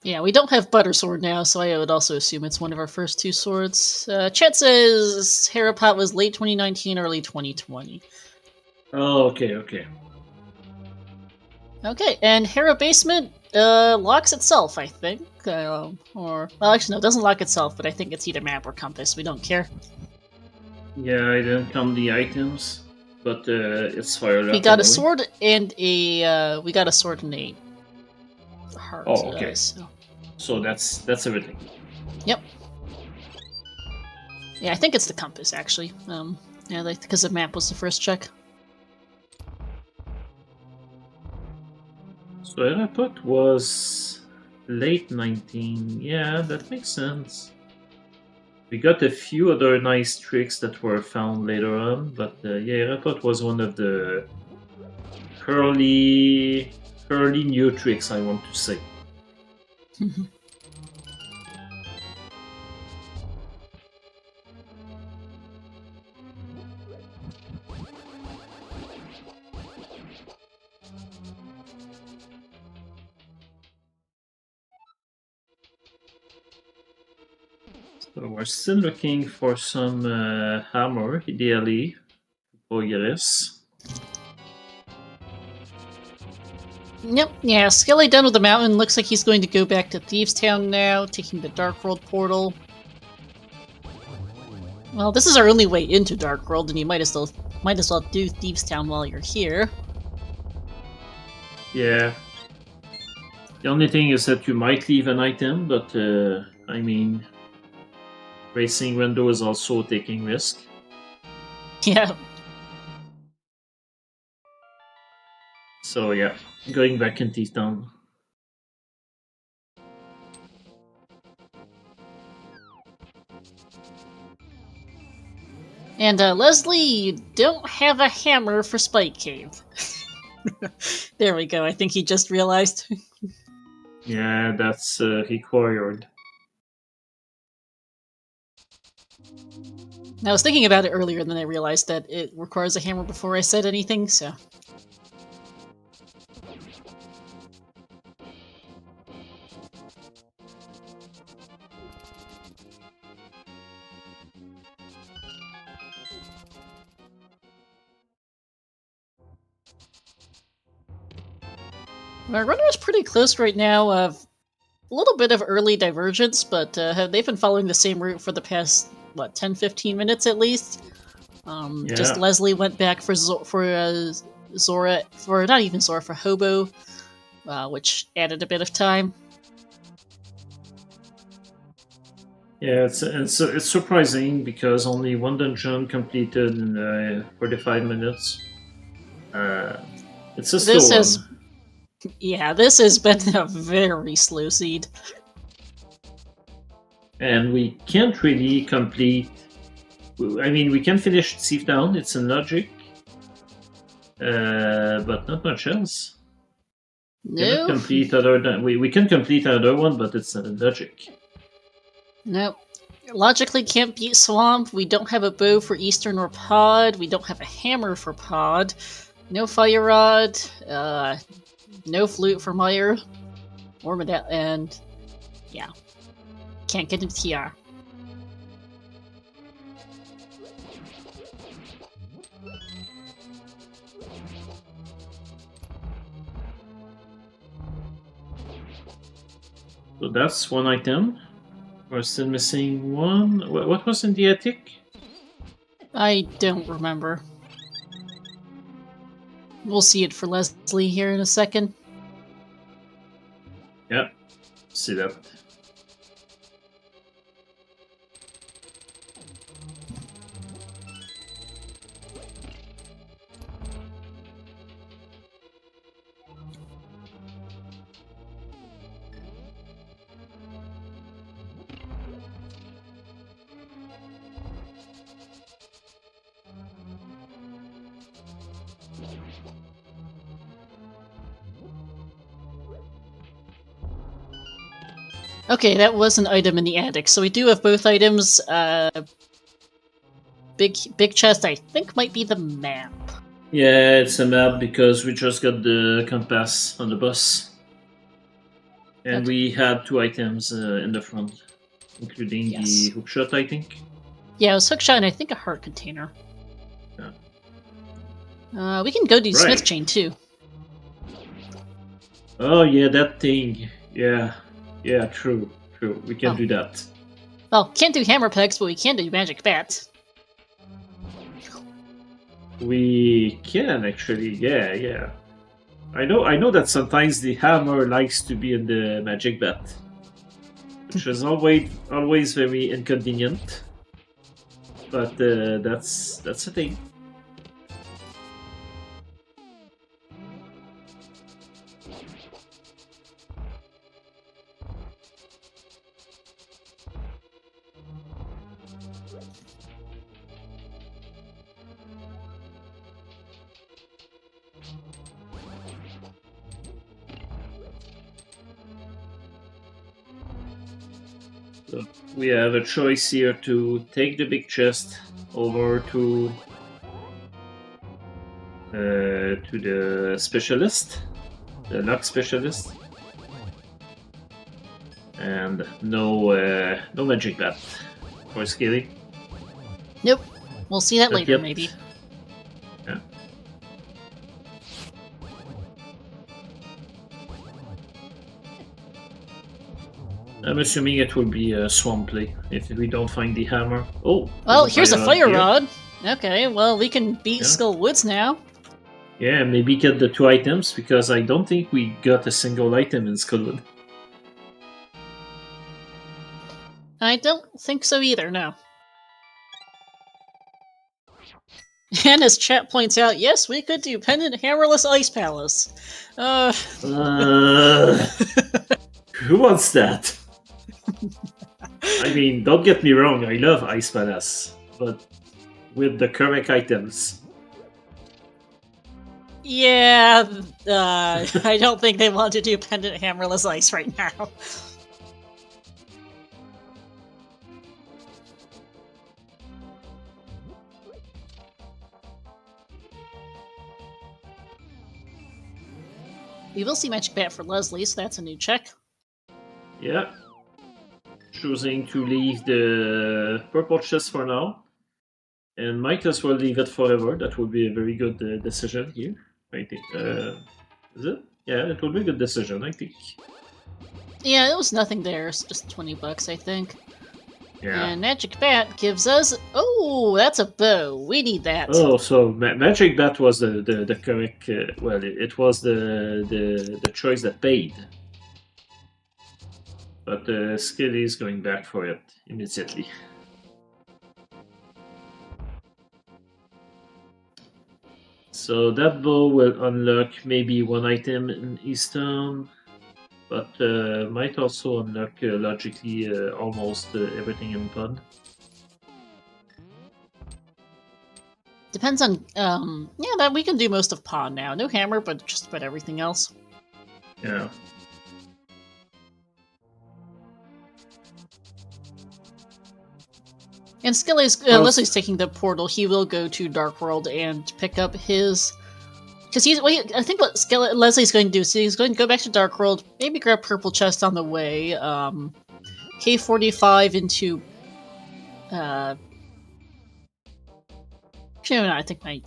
Yeah, we don't have Butter Sword now, so I would also assume it's one of our first 2 swords. Chet says Harapot was late 2019, early 2020. Oh, okay, okay. Okay, and Hera Basement locks itself, I think. Well, actually, no, it doesn't lock itself, but I think it's either map or compass. We don't care. Yeah, I didn't count the items, but it's fired up. We got a anyway. sword and a heart. Oh, okay. So. So that's everything. Yep. Yeah, I think it's the compass actually. Yeah, because the map was the first check. So Airport was late 19. Yeah, that makes sense. We got a few other nice tricks that were found later on, but yeah, Airport was one of the early new tricks, I want to say. So we're still looking for some hammer, ideally, for Iris. Yep, yeah, Skelly done with the mountain. Looks like he's going to go back to Thieves Town now, taking the Dark World portal. Well, this is our only way into Dark World, and you might as well do Thieves Town while you're here. Yeah. The only thing is that you might leave an item, but I mean, racing window is also taking risk. Yeah. So yeah, going back in Thieves Town. And Leslie, you don't have a hammer for Spike Cave. There we go. I think he just realized. Yeah, that's required. I was thinking about it earlier, and then I realized that it requires a hammer before I said anything, so... Our runner is pretty close right now. A little bit of early divergence, but they've been following the same route for the past, 10-15 minutes at least. Yeah. Just Leslie went back for Zora, not even Zora, for Hobo, which added a bit of time. Yeah, it's surprising because only one dungeon completed in 45 minutes. It's a slow one. Yeah, this has been a very slow seed. And we can't really complete... I mean, we can finish Thief Down, it's in logic. But not much else. No. We can complete another one, but it's in logic. Nope. Logically can't beat Swamp. We don't have a bow for Eastern or Pod. We don't have a hammer for Pod. No Fire Rod. No flute for Meyer. Or Medell, and yeah. Can't get into TR. So that's one item. We're still missing one. What was in the attic? I don't remember. We'll see it for Leslie here in a second. Yeah, see that. Okay, that was an item in the attic, so we do have both items. Big chest, I think, might be the map. Yeah, it's a map because we just got the compass on the bus. And Okay. we had 2 items in the front, including Yes. the hookshot, I think. Yeah, it was hookshot and I think a heart container. Yeah. We can go do Right. Smith Chain too. Oh yeah, that thing. Yeah, true. We can Oh. do that. Well, can't do hammer pegs, but we can do magic bat. We can actually, yeah. I know that sometimes the hammer likes to be in the magic bat, which is always very inconvenient. But that's a thing. So we have a choice here to take the big chest over to the specialist, the luck specialist, and no magic bat for Skilly. Nope. We'll see that Not later, yet. maybe. Yeah. I'm assuming it will be a swamp play if we don't find the hammer. Oh! Well, here's a fire here. rod. Okay, well, we can beat Yeah. Skull Woods now. Yeah, maybe get the 2 items, because I don't think we got a single item in Skullwood. I don't think so either, no. And as chat points out, yes, we could do Pendant Hammerless Ice Palace. Who wants that? I mean, don't get me wrong, I love Ice Palace, but with the correct items. Yeah, I don't think they want to do Pendant Hammerless Ice right now. We will see Magic Bat for Leslie, so that's a new check. Yeah. Choosing to leave the purple chest for now. And might as well leave it forever. That would be a very good decision here, I think. Is it? Yeah, it would be a good decision, I think. Yeah, it was nothing there. It's just 20 bucks, I think. Yeah. And Magic Bat gives us... Oh, that's a bow. We need that. Oh, so Magic Bat was the correct... well, it was the choice that paid. But Skilly is going back for it immediately. So that bow will unlock maybe 1 item in Eastern, but might also unlock logically almost everything in Pod. Depends on... yeah, that we can do most of Pawn now. No hammer, but just about everything else. Yeah. And Leslie's taking the portal. He will go to Dark World and pick up his... Because I think what Leslie's going to do is he's going to go back to Dark World, maybe grab Purple Chest on the way, K45 into... Actually, no, I think my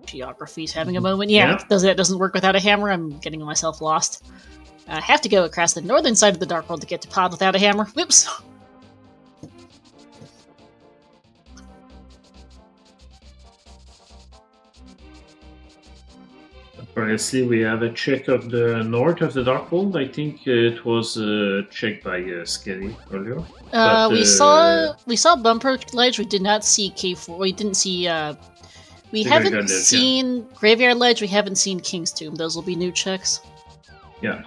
geography's having a moment. Yeah, that doesn't work without a hammer. I'm getting myself lost. I have to go across the northern side of the Dark World to get to Pod without a hammer. Whoops! Obviously, we have a check of the north of the Dark World. I think it was checked by Skelly earlier. We saw Bumper Ledge. We did not see K4. We didn't see. We haven't seen Graveyard Ledge. We haven't seen King's Tomb. Those will be new checks. Yeah.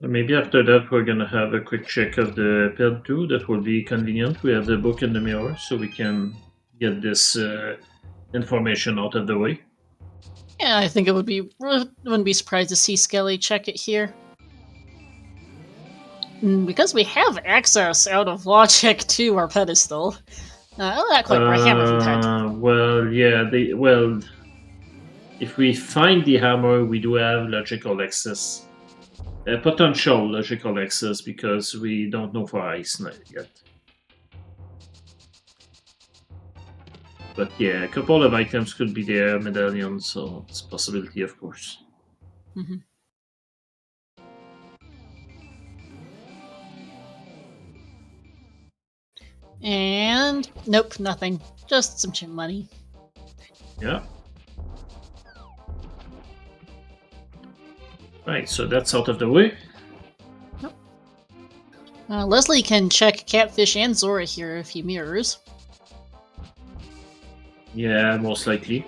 Maybe after that we're gonna have a quick check of the ped too. That will be convenient. We have the book in the mirror, so we can get this information out of the way. Yeah, I think wouldn't be surprised to see Skelly check it here. Because we have access out of logic to our pedestal. Not quite for a hammer from time. Well, yeah, if we find the hammer, we do have logical access. Potential logical access, because we don't know for ice yet. But yeah, a couple of items could be there, medallions, so it's a possibility, of course. Mm-hmm. And nope, nothing. Just some chim money. Yeah. Right, so that's out of the way. Nope. Leslie can check Catfish and Zora here if he mirrors. Yeah, most likely.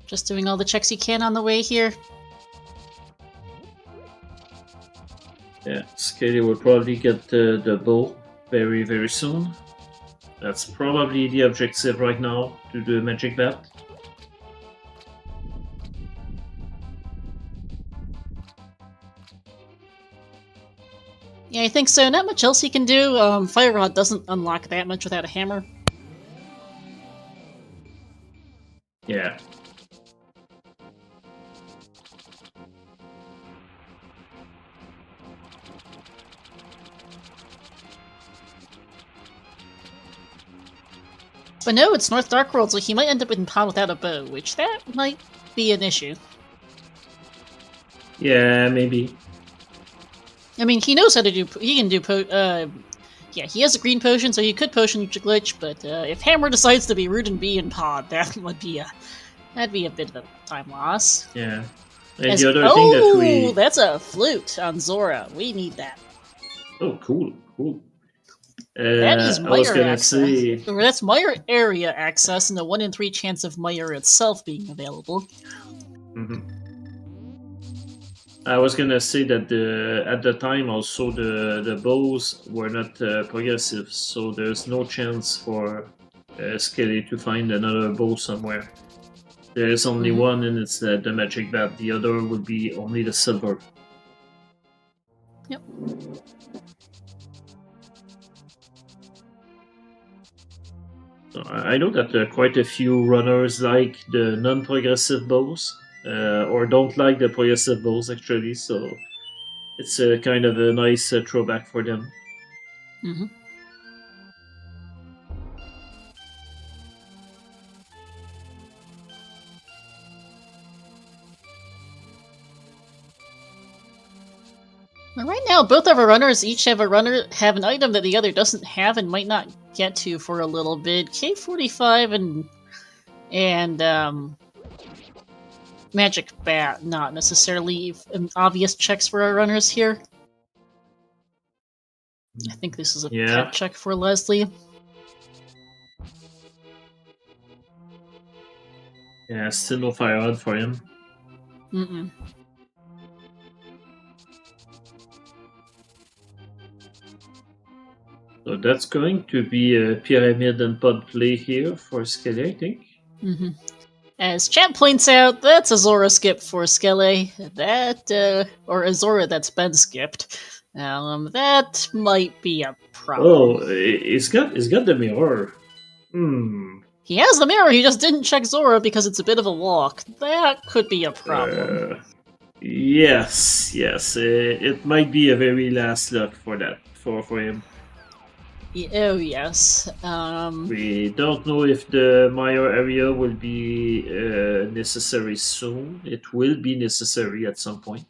Just doing all the checks he can on the way here. Yeah, Skelly will probably get the bow very, very soon. That's probably the objective right now, to do the magic bat. Yeah, I think so. Not much else he can do. Fire Rod doesn't unlock that much without a hammer. Yeah. But no, it's North Dark World, so he might end up in Pod without a bow, which that might be an issue. Yeah, maybe. I mean, he knows how to do. He can do. Yeah, he has a green potion, so he could potion glitch. But if Hammer decides to be rude and be in Pod, that'd be a bit of a time loss. Yeah. And the other thing that we... that's a flute on Zora. We need that. Oh, cool. That is Meyer access. Say... That's Meyer area access, and a 1 in 3 chance of Meyer itself being available. Mm-hmm. I was gonna say that at the time also the bows were not progressive, so there's no chance for Skelly to find another bow somewhere. There is only one, and it's the magic bat. The other would be only the silver. Yep. So I know that quite a few runners like the non-progressive bows, or don't like the progressive bows actually. So it's a kind of a nice throwback for them. Mm-hmm. Right now, both of our runners each have an item that the other doesn't have and might not get to for a little bit. K45 and Magic Bat, not necessarily obvious checks for our runners here. I think this is a pet check for Leslie. Yeah, still no fire rod for him. Mm-mm. So that's going to be a pyramid and pod play here for Skelly, I think. Mm-hmm. As chat points out, that's a Zora skip for Skelly. Or a Zora that's been skipped. That might be a problem. Oh, he's got the mirror. He has the mirror, he just didn't check Zora because it's a bit of a walk. That could be a problem. Yes. It might be a very last look for that, for him. Oh, yes. We don't know if the Meyer area will be necessary soon. It will be necessary at some point.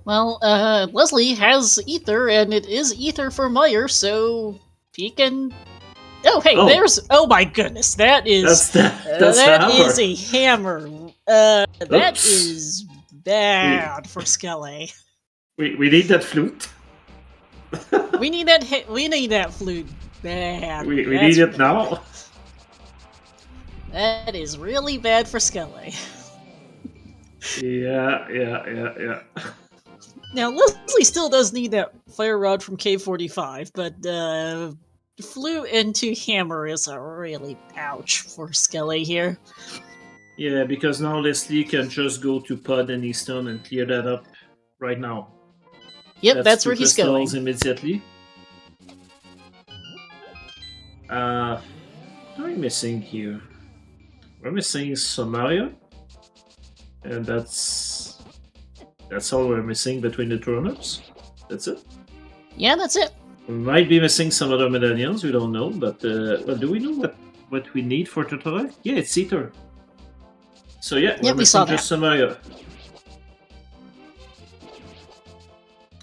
Well, Leslie has Ether, and it is Ether for Meyer, so he can... Oh, hey, there's... Oh my goodness, that is... That is a hammer. That is bad for Skelly. We need that flute. We need that flute bad. We need it now. That is really bad for Skelly. Yeah. Now, Leslie still does need that fire rod from K45, but flew into hammer is a really ouch for Skelly here. Yeah, because now Leslie can just go to Pod and Easton and clear that up right now. Yep, that's two where he's going. crystals immediately. What are we missing here? We're missing Samaria, and that's all we're missing between the turnips. That's it. Yeah, that's it. We might be missing some other medallions. We don't know, but well, do we know what we need for Totoro? Yeah, it's Ether. So yeah, we're we saw missing just that. Samaria.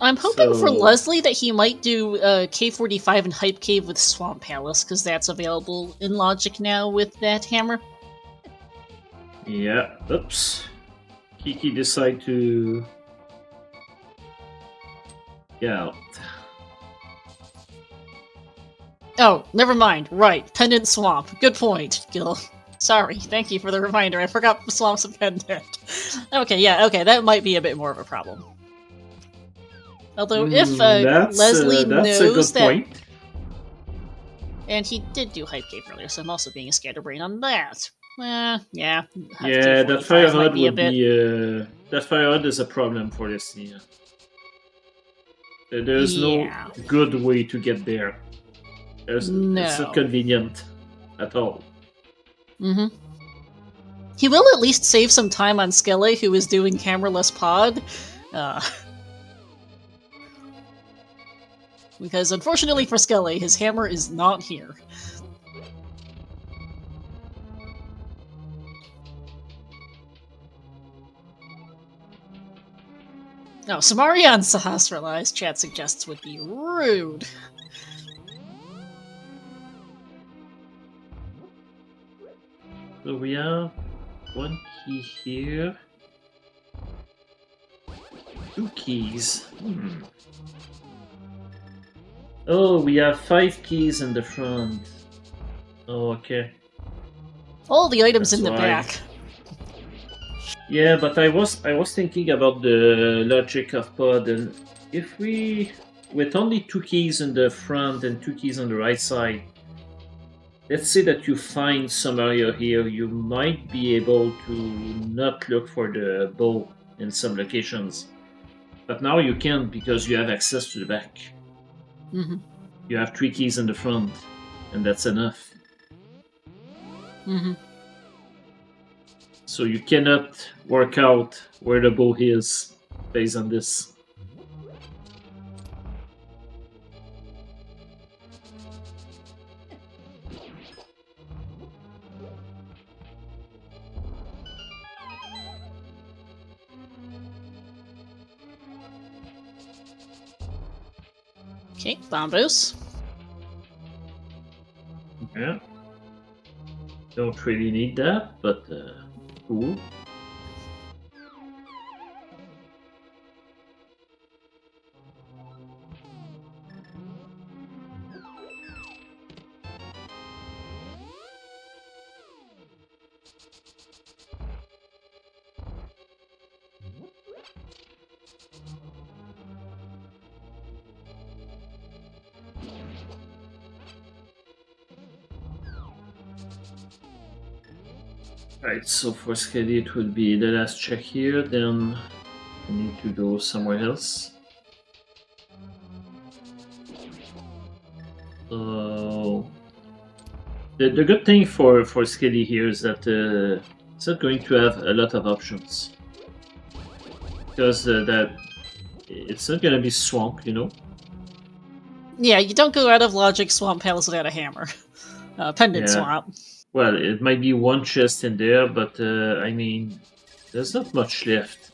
I'm hoping for Leslie that he might do K45 and Hype Cave with Swamp Palace, because that's available in Logic now with that hammer. Yeah, oops. Kiki decide to get out. Oh, never mind. Right, Pendant Swamp. Good point, Gil. Sorry, thank you for the reminder. I forgot the Swamp's a pendant. Okay, that might be a bit more of a problem. Although, if Leslie that's knows a good point. And he did do Hype Cave earlier, so I'm also being a scatterbrain on that. Yeah. Yeah, that fire HUD would be that fire HUD is a problem for this year. There's no good way to get there. It's not convenient at all. Mm-hmm. He will at least save some time on Skelly, who is doing cameraless pod. Because unfortunately for Skelly, his hammer is not here. No, Samarian Sahasralize, chat suggests, would be rude. So we have one key here. 2 keys. Oh, we have 5 keys in the front. Oh, okay. All the items in the back. Yeah, but I was thinking about the logic of Pod, and if we, with only 2 keys in the front and 2 keys on the right side, let's say that you find some area here, you might be able to not look for the bow in some locations. But now you can't because you have access to the back. Mm-hmm. You have 3 keys in the front, and that's enough. Mm-hmm. So you cannot work out where the bow is based on this. Okay, bamboos. Yeah. Don't really need that, but cool. Right, so for Skelly it will be the last check here, then we need to go somewhere else. The good thing for Skelly here is that it's not going to have a lot of options. Because that it's not going to be swamp, you know? Yeah, you don't go out of Logic Swamp Palace without a hammer. Pendant Swamp. Well, it might be one chest in there, but I mean, there's not much left.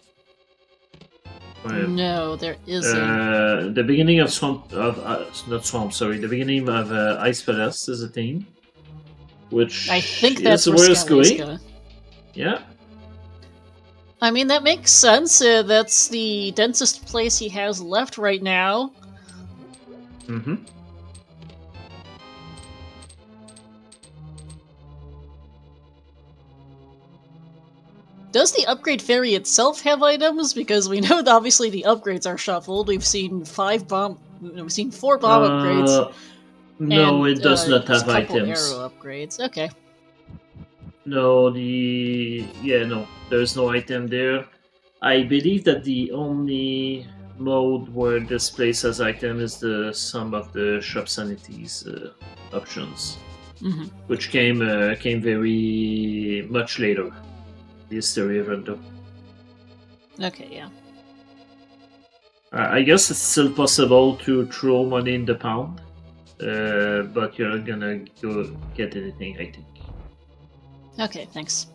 No, there isn't. The beginning of Swamp, not Swamp, sorry, the beginning of Ice Palace is a thing, which I think that's where it's going. Yeah. I mean, that makes sense. That's the densest place he has left right now. Mm-hmm. Does the upgrade fairy itself have items? Because we know that obviously the upgrades are shuffled. We've seen 4 bomb upgrades. No, and it does not just have a couple items. arrow upgrades. Okay. No, no, there's no item there. I believe that the only mode where this place has item is the some of the shop sanities options, Mm-hmm. which came very much later. The history event though. Okay, yeah. I guess it's still possible to throw money in the pound, but you're not gonna go get anything, I think. Okay, thanks.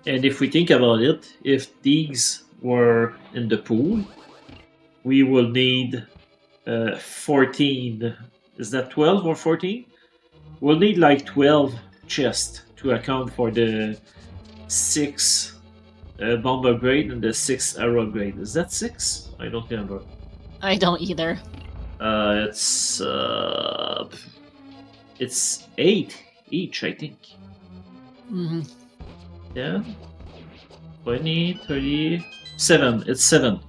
And if we think about it, if these were in the pool, we will need 14. Is that 12 or 14? We'll need like 12 chests to account for the 6 bomb upgrade and the 6 arrow upgrade. Is that 6? I don't remember. I don't either. It's 8 each, I think. Mm-hmm. Yeah. 20, 30, 7. It's 7.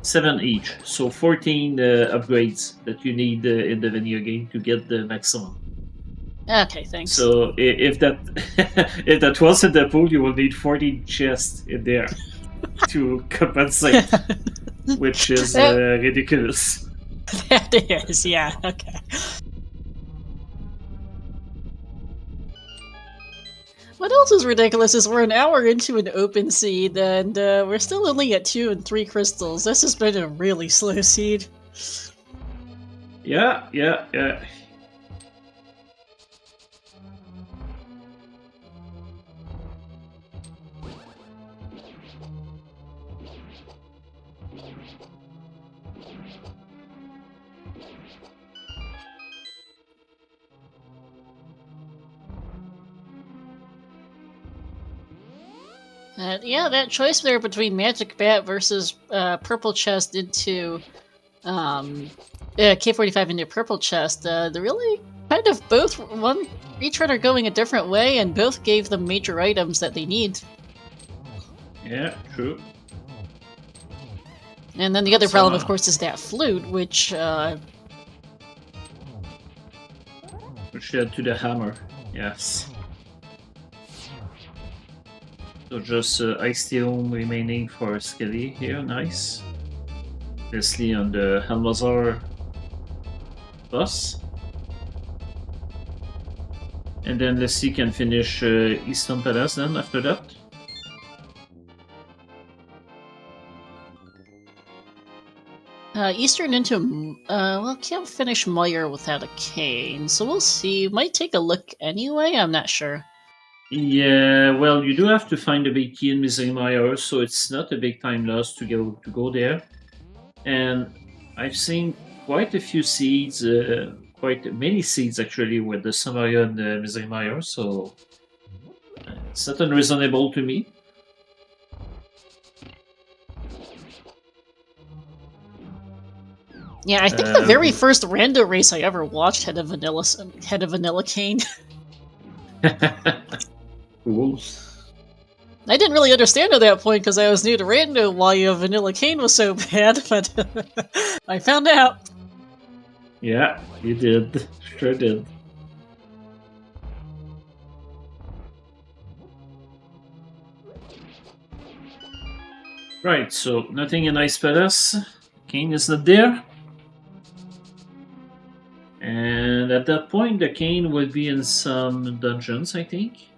7 each. So 14 upgrades that you need in the video game to get the maximum. Okay, thanks. So if that if that was in the pool, you will need 14 chests in there to compensate, which is ridiculous. That is, yeah, okay. What else is ridiculous is we're an hour into an open seed, and we're still only at 2 and 3 crystals. This has been a really slow seed. Yeah. Yeah, that choice there between Magic Bat versus Purple Chest into K45 into Purple Chest, they're really kind of both each one are going a different way, and both gave them major items that they need. Yeah, true. And then the other problem, of course, is that flute, which led to the hammer. Yes. So just Ice Teom remaining for Skelly here, nice. Obviously on the Helmazar boss. And then Leslie can finish Eastern Palace then after that. Eastern into well, can't finish Meyer without a cane, so we'll see. Might take a look anyway. I'm not sure. Yeah, well, you do have to find a big key in Misery Mire, so it's not a big time loss to go there. And I've seen quite a few seeds, quite many seeds actually, with the Samaria and the Misery Mire, so it's not unreasonable to me. Yeah, I think the very first rando race I ever watched had a vanilla cane. Cool. I didn't really understand at that point because I was new to rando why a vanilla cane was so bad, but I found out. Yeah, you did. Sure did. Right, so nothing in Ice Palace. King is not there. And at that point, the Cane would be in some dungeons, I think.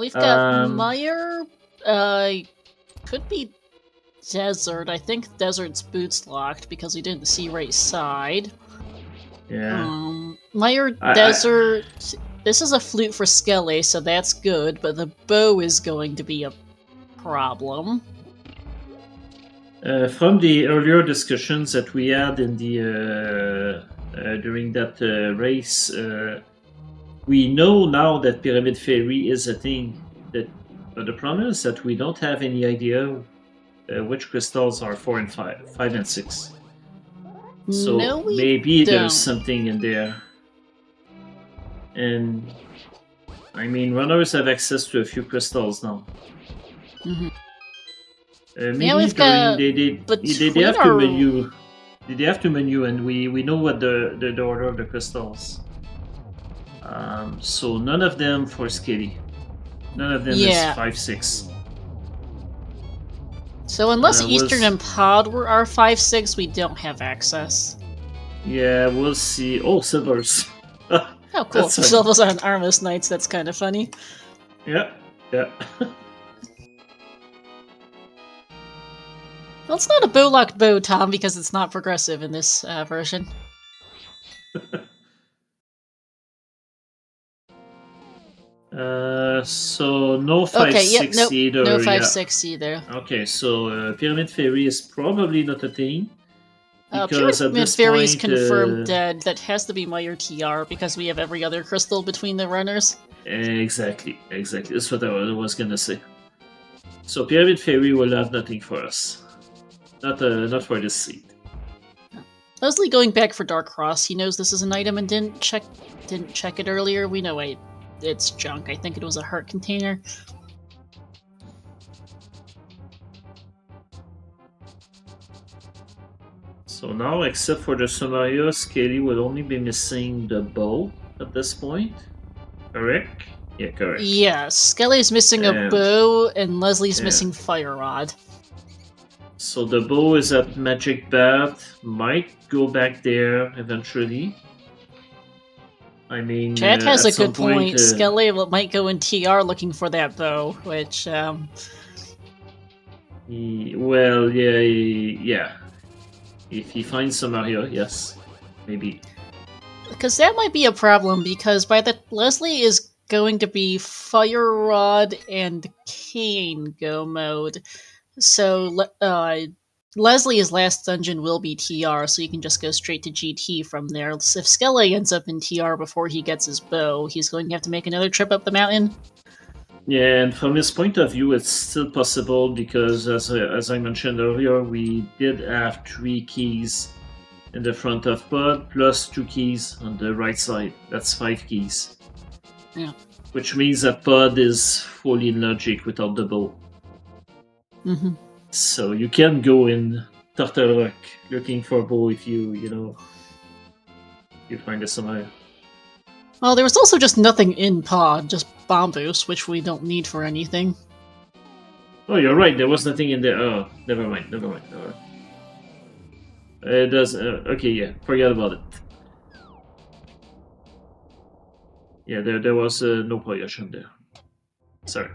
We've got Meyer. Could be Desert. I think Desert's boots locked because we didn't see right side. Yeah. Meyer, Desert. This is a flute for Skelly, so that's good, but the bow is going to be a problem. From the earlier discussions that we had in the during that race, we know now that Pyramid Fairy is a thing. But the problem is that we don't have any idea which crystals are 4 and 5 and 6. So no, maybe there's something in there. And I mean, runners have access to a few crystals now. Mm-hmm. Maybe we've during got they have to menu. They have to menu, and we know what the order of the crystals. So none of them for Skitty. None of them is 5/6. So unless Eastern and Pod were our 5/6, we don't have access. Yeah, we'll see. Oh, Silvers. Oh, cool. Silvers on Armos Knights, that's kind of funny. Yeah, yeah. Well, it's not a bow-locked bow, Tom, because it's not progressive in this version. So no 5/6 either. No 5/6 either. Okay, so Pyramid Fairy is probably not a thing. Because Pyramid Fairy is confirmed dead. That has to be Meyer TR because we have every other crystal between the runners. Exactly. That's what I was gonna say. So Pyramid Fairy will have nothing for us. Not for this seed. Leslie going back for Dark Cross. He knows this is an item and didn't check it earlier. We know it's junk. I think it was a heart container. So now, except for the Sumaria, Scaly will only be missing the bow at this point. Correct? Yeah, correct. Yeah, Skelly's missing a bow and Leslie's missing Fire Rod. So the bow is at Magic Bat. Might go back there eventually. I mean, Chad has a good point. Skelly might go in TR looking for that bow, which well, yeah. If he finds some area, yes, maybe. Because that might be a problem, because Leslie is going to be Fire Rod and Cane go mode. So Leslie's last dungeon will be TR, so you can just go straight to GT from there. If Skelly ends up in TR before he gets his bow, he's going to have to make another trip up the mountain. Yeah, and from his point of view, it's still possible because, as I mentioned earlier, we did have 3 keys in the front of Pod, plus 2 keys on the right side. That's 5 keys. Yeah. Which means that Pod is fully in logic without the bow. Mm-hmm. So you can go in Turtle Rock looking for a bow if you find a somewhere. Well, there was also just nothing in Pod, just Bombus, which we don't need for anything. Oh, you're right. There was nothing in there. Oh, never mind. It does. Okay, yeah. Forget about it. Yeah, there was no potion there. Sorry.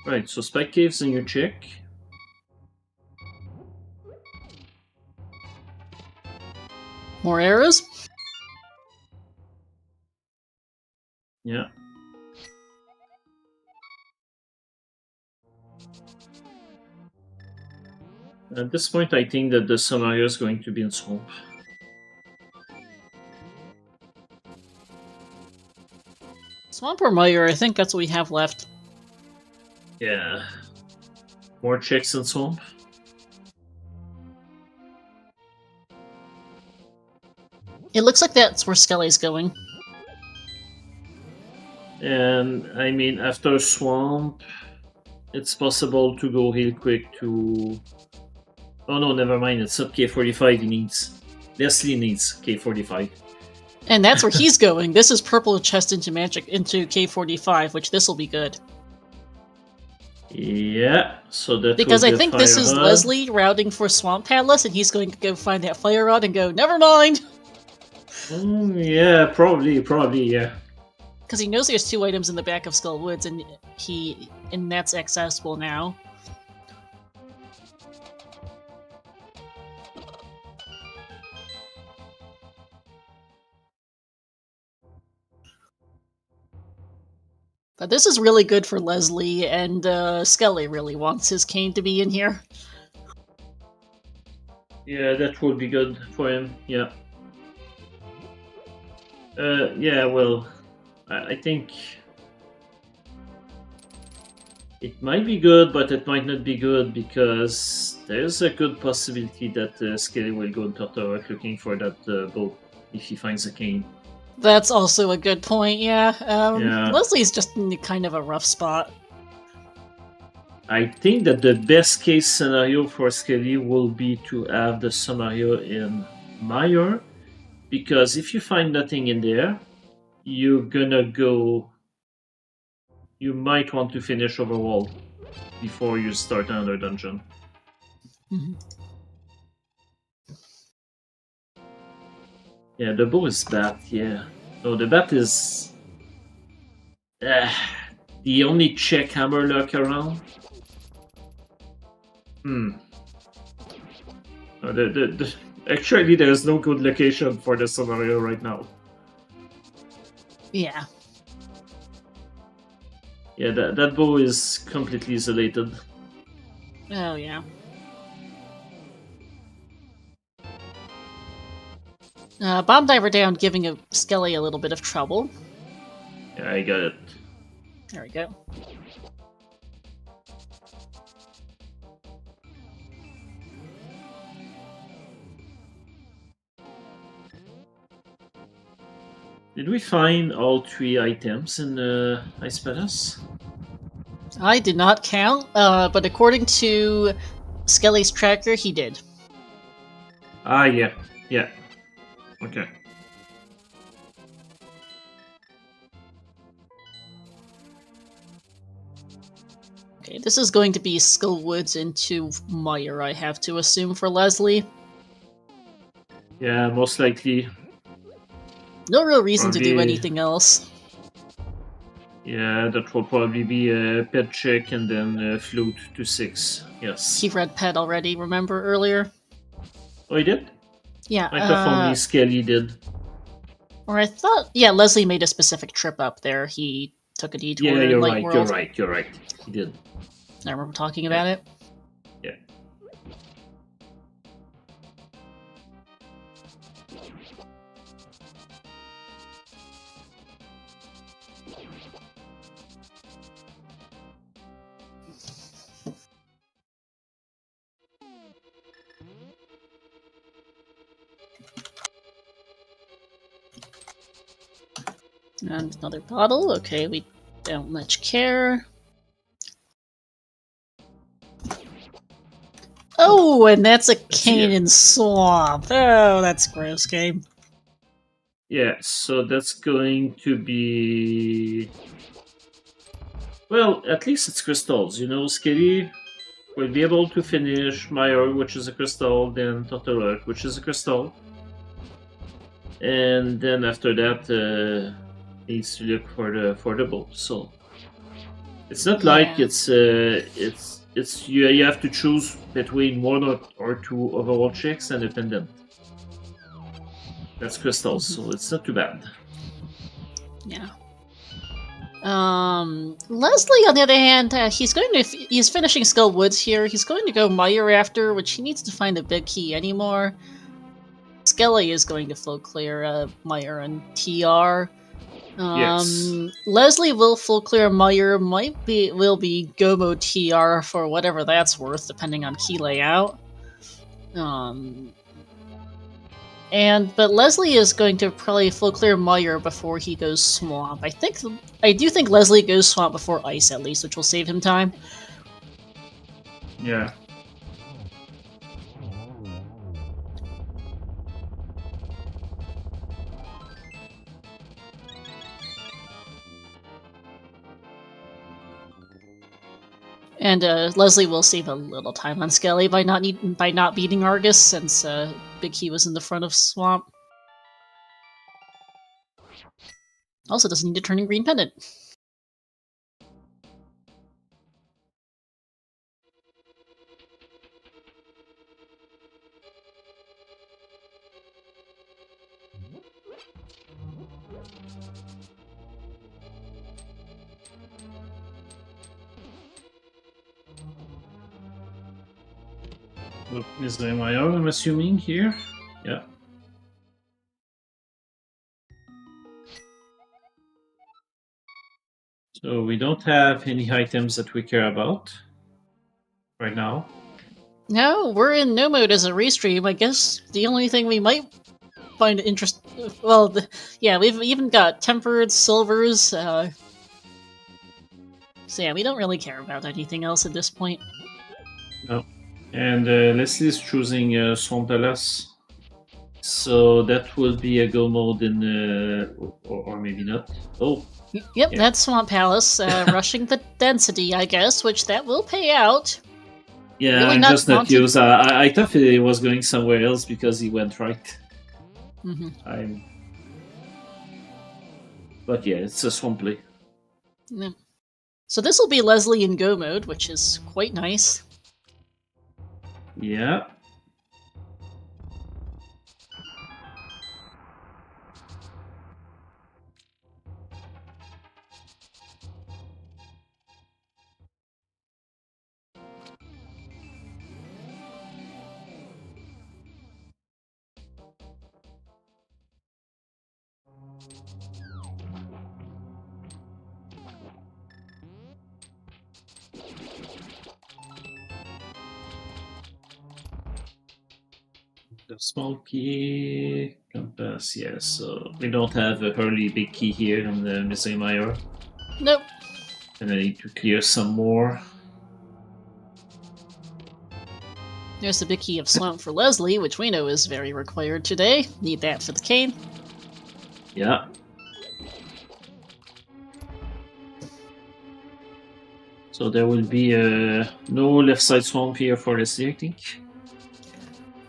Right, so Spike Cave's in your check. More arrows? Yeah. At this point, I think that the Samaria is going to be in Swamp. Swamp or Meyer, I think that's what we have left. Yeah. More checks in Swamp. It looks like that's where Skelly's going. And, I mean, after Swamp, it's possible to go real quick to... Oh no, never mind, it's not K45 he needs. Leslie needs K45. And that's where he's going. This is Purple Chest into Magic into K45, which this will be good. Yeah, so that because I think this is Leslie routing for Swamp Palace, and he's going to go find that Fire Rod and go, never mind! Yeah, probably, yeah. Because he knows there's 2 items in the back of Skull Woods, and that's accessible now. But this is really good for Leslie, and Skelly really wants his cane to be in here. Yeah, that would be good for him, yeah. Yeah, well, I think... It might be good, but it might not be good because there's a good possibility that Skelly will go into Tortorok looking for that bow if he finds a cane. That's also a good point, yeah. Yeah. Leslie's just in kind of a rough spot. I think that the best case scenario for Skelly will be to have the scenario in Meyer, because if you find nothing in there, you're gonna go. You might want to finish Overworld before you start another dungeon. Mhm. Yeah, the bow is bad, yeah. No, the bat is the only check hammer luck around. Actually, there's no good location for the scenario right now. Yeah. Yeah, that bow is completely isolated. Oh, yeah. Bomb Diver down, giving Skelly a little bit of trouble. Yeah, I got it. There we go. Did we find all 3 items in the Ice Palace? I did not count, but according to Skelly's tracker, he did. Ah, yeah. Yeah. Okay. Okay, this is going to be Skullwoods into Meyer, I have to assume, for Leslie. Yeah, most likely. No real reason to do Probably- anything else. Yeah, that will probably be a pet check and then a flute to 6. Yes. He read Pet already, remember earlier? Oh, he did? Yeah, I thought only Skelly did. or I thought, yeah, Leslie made a specific trip up there. He took a detour Yeah, in you're Light right, World. you're right. He did. I remember talking about it. Yeah. And another bottle. Okay, we don't much care. Oh, and that's a Canaan swamp. Oh, that's gross, game. Yeah, so that's going to be... Well, at least it's crystals, you know, Skelly will be able to finish Meyer, which is a crystal, then Tortorok, which is a crystal. And then after that, needs to look for the bow. So it's not like Yeah. it's you have to choose between one or two overall checks and a pendant. That's crystals, so it's not too bad. Yeah. Leslie, on the other hand, he's finishing Skull Woods here. He's going to go Meyer after, which he needs to find a big key anymore. Skelly is going to full clear Meyer and TR. Yes. Leslie will full clear Meyer, will be Gobo TR for whatever that's worth, depending on key layout. But Leslie is going to probably full clear Meyer before he goes Swamp. I do think Leslie goes Swamp before Ice at least, which will save him time. Yeah. And Leslie will save a little time on Skelly by not beating Argus, since Big Key was in the front of Swamp. Also doesn't need to turn in Green Pendant. What is the MIR, I'm assuming, here? Yeah. So we don't have any items that we care about right now. No, we're in no mode as a restream. I guess the only thing we might find interest. Well, yeah, we've even got tempered silvers. So yeah, we don't really care about anything else at this point. No. And Leslie's choosing Swamp Palace. So that will be a go mode in, or maybe not. Oh, Yep, yeah. that's Swamp Palace, rushing the density, I guess, which that will pay out. Yeah, Really I'm not just not wanted. used. I thought he was going somewhere else because he went right. Mm-hmm. But yeah, it's a swamp play. Yeah. So this will be Leslie in go mode, which is quite nice. Yeah. The small key compass, yeah, so we don't have a early big key here on the missing Mayor. Nope. And I need to clear some more. There's the big key of Swamp for Leslie, which we know is very required today. Need that for the cane. Yeah. So there will be no left side swamp here for Leslie, I think.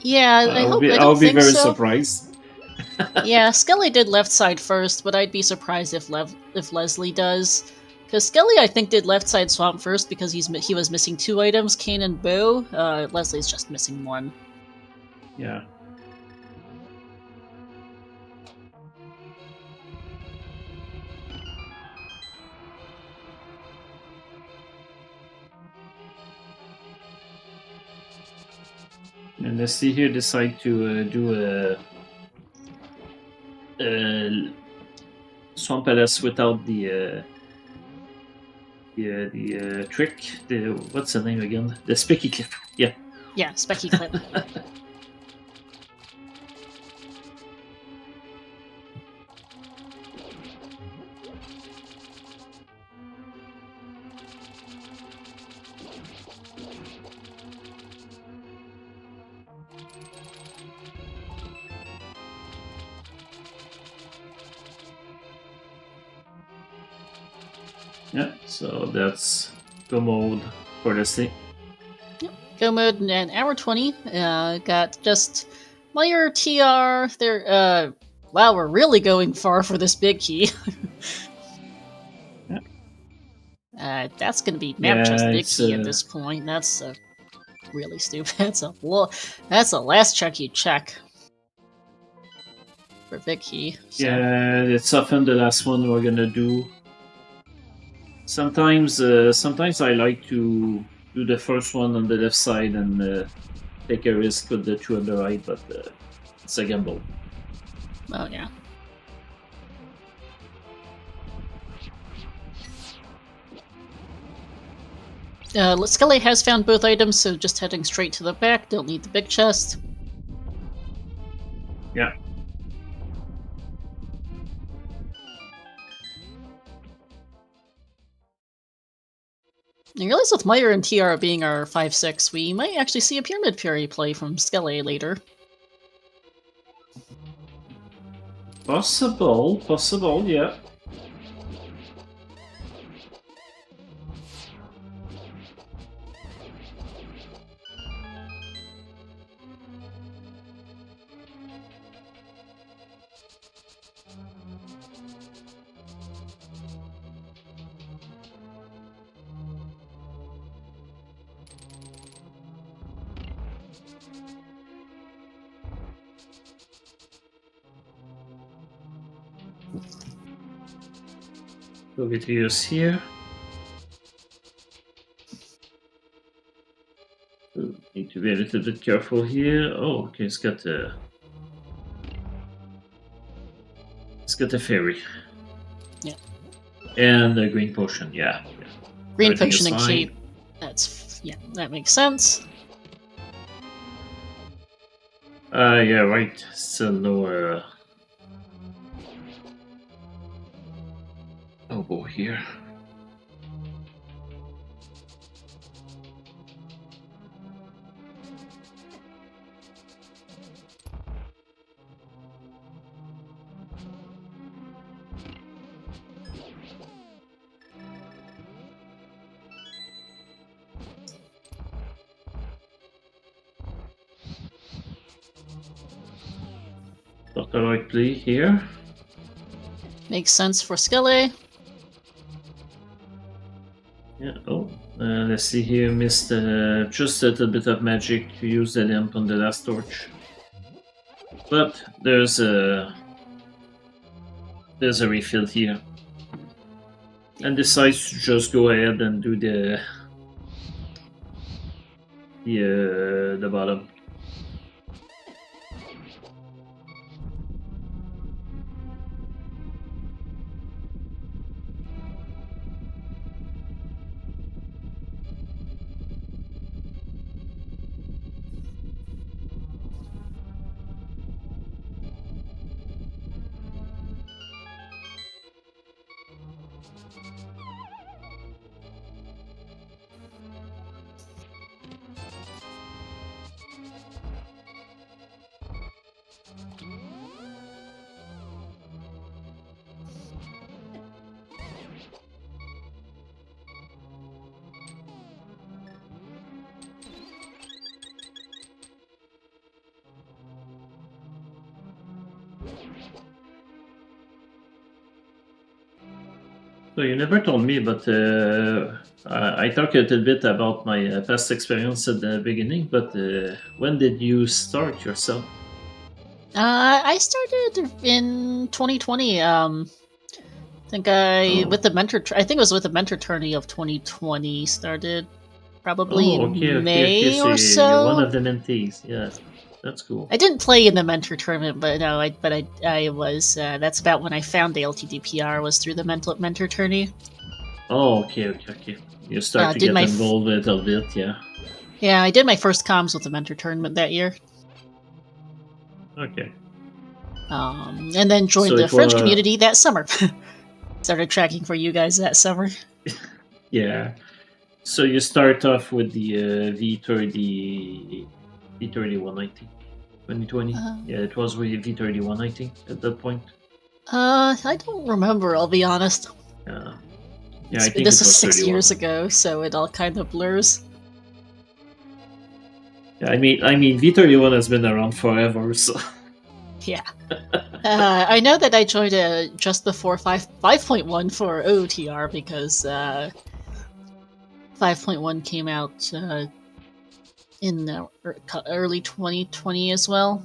Yeah, I hope. I I'll don't be think very so. surprised. Yeah, Skelly did left side first, but I'd be surprised if Leslie does. Because Skelly, I think, did left side swamp first because he was missing 2 items, cane and bow. Leslie's just missing 1. Yeah. And Leslie here decide to do a Swamp Palace without the trick. What's the name again? The Spiky Clip. Yeah. Yeah, Specky Clip. Yeah, so that's go mode for Leslie. Go mode and hour 20. Got just Meyer TR. There. Wow, we're really going far for this big key. That's gonna be map chest big key at this point. That's really stupid. That's the last check you check for big key. So. Yeah, it's often the last one we're gonna do. Sometimes I like to do the first one on the left side and take a risk with the 2 on the right, but it's a gamble. Oh yeah. Skelly has found both items, so just heading straight to the back. Don't need the big chest. Yeah. I realize with Meyer and TR being our 5-6, we might actually see a Pyramid Parry play from Skelly later. Possible, yeah. We'll get videos here. Need to be a little bit careful here. Oh, okay, it's got a fairy. Yeah. And the green potion, yeah. Green Everything potion is and fine. cape. That makes sense. Yeah, right. So no elbow here. Got the right play here. Makes sense for Skille. Yeah, oh. Let's see here, missed just a little bit of magic to use the lamp on the last torch. But there's a refill here. And decides to just go ahead and do the bottom. So you never told me, but I talked a little bit about my past experience at the beginning. But when did you start yourself? I started in 2020. I think with the mentor. I think it was with the mentor tourney of 2020. Started probably in May so or so. You're one of the mentees. Yeah, that's cool. I didn't play in the mentor tournament, but no, I was. That's about when I found the ALttPR was through the mentor tourney. Oh, okay. You start to get involved a little bit, yeah. Yeah, I did my first comms with the mentor tournament that year. Okay. And then joined the French community that summer. Started tracking for you guys that summer. Yeah. So you start off with the V31, I think. 2020. Yeah, it was with V31, I think, at that point. I don't remember, I'll be honest. Yeah, I think this was 6 years ago, so it all kind of blurs. Yeah, I mean, V31 has been around forever, so. Yeah. I know that I joined just before 5.1 for OTR because 5.1 came out in early 2020 as well.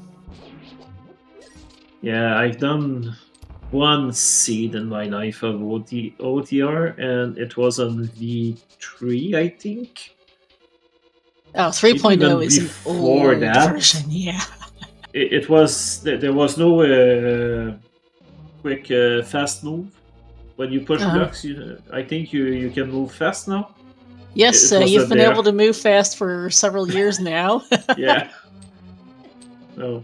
Yeah, I've done one seed in my life of OTR, and it was on V3, I think. Oh, 3.0 is an old version, yeah. It was there was no quick fast move when you push blocks. I think you can move fast now. Yes, you've been able to move fast for several years now. Yeah. No,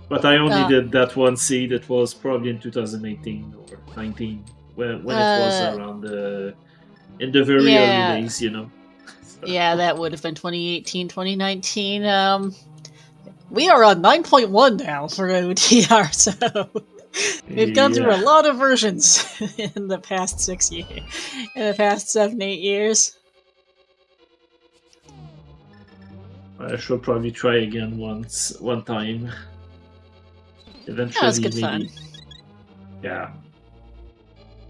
but I only did that one seed. It was probably in 2018 or 19 when it was around in the very early days, you know. So. Yeah, that would have been 2018, 2019. We are on 9.1 now for OTR, so we've gone through a lot of versions in the past 6 years, in the past 7-8 years. I should probably try again one time. Eventually, that was good fun. Yeah.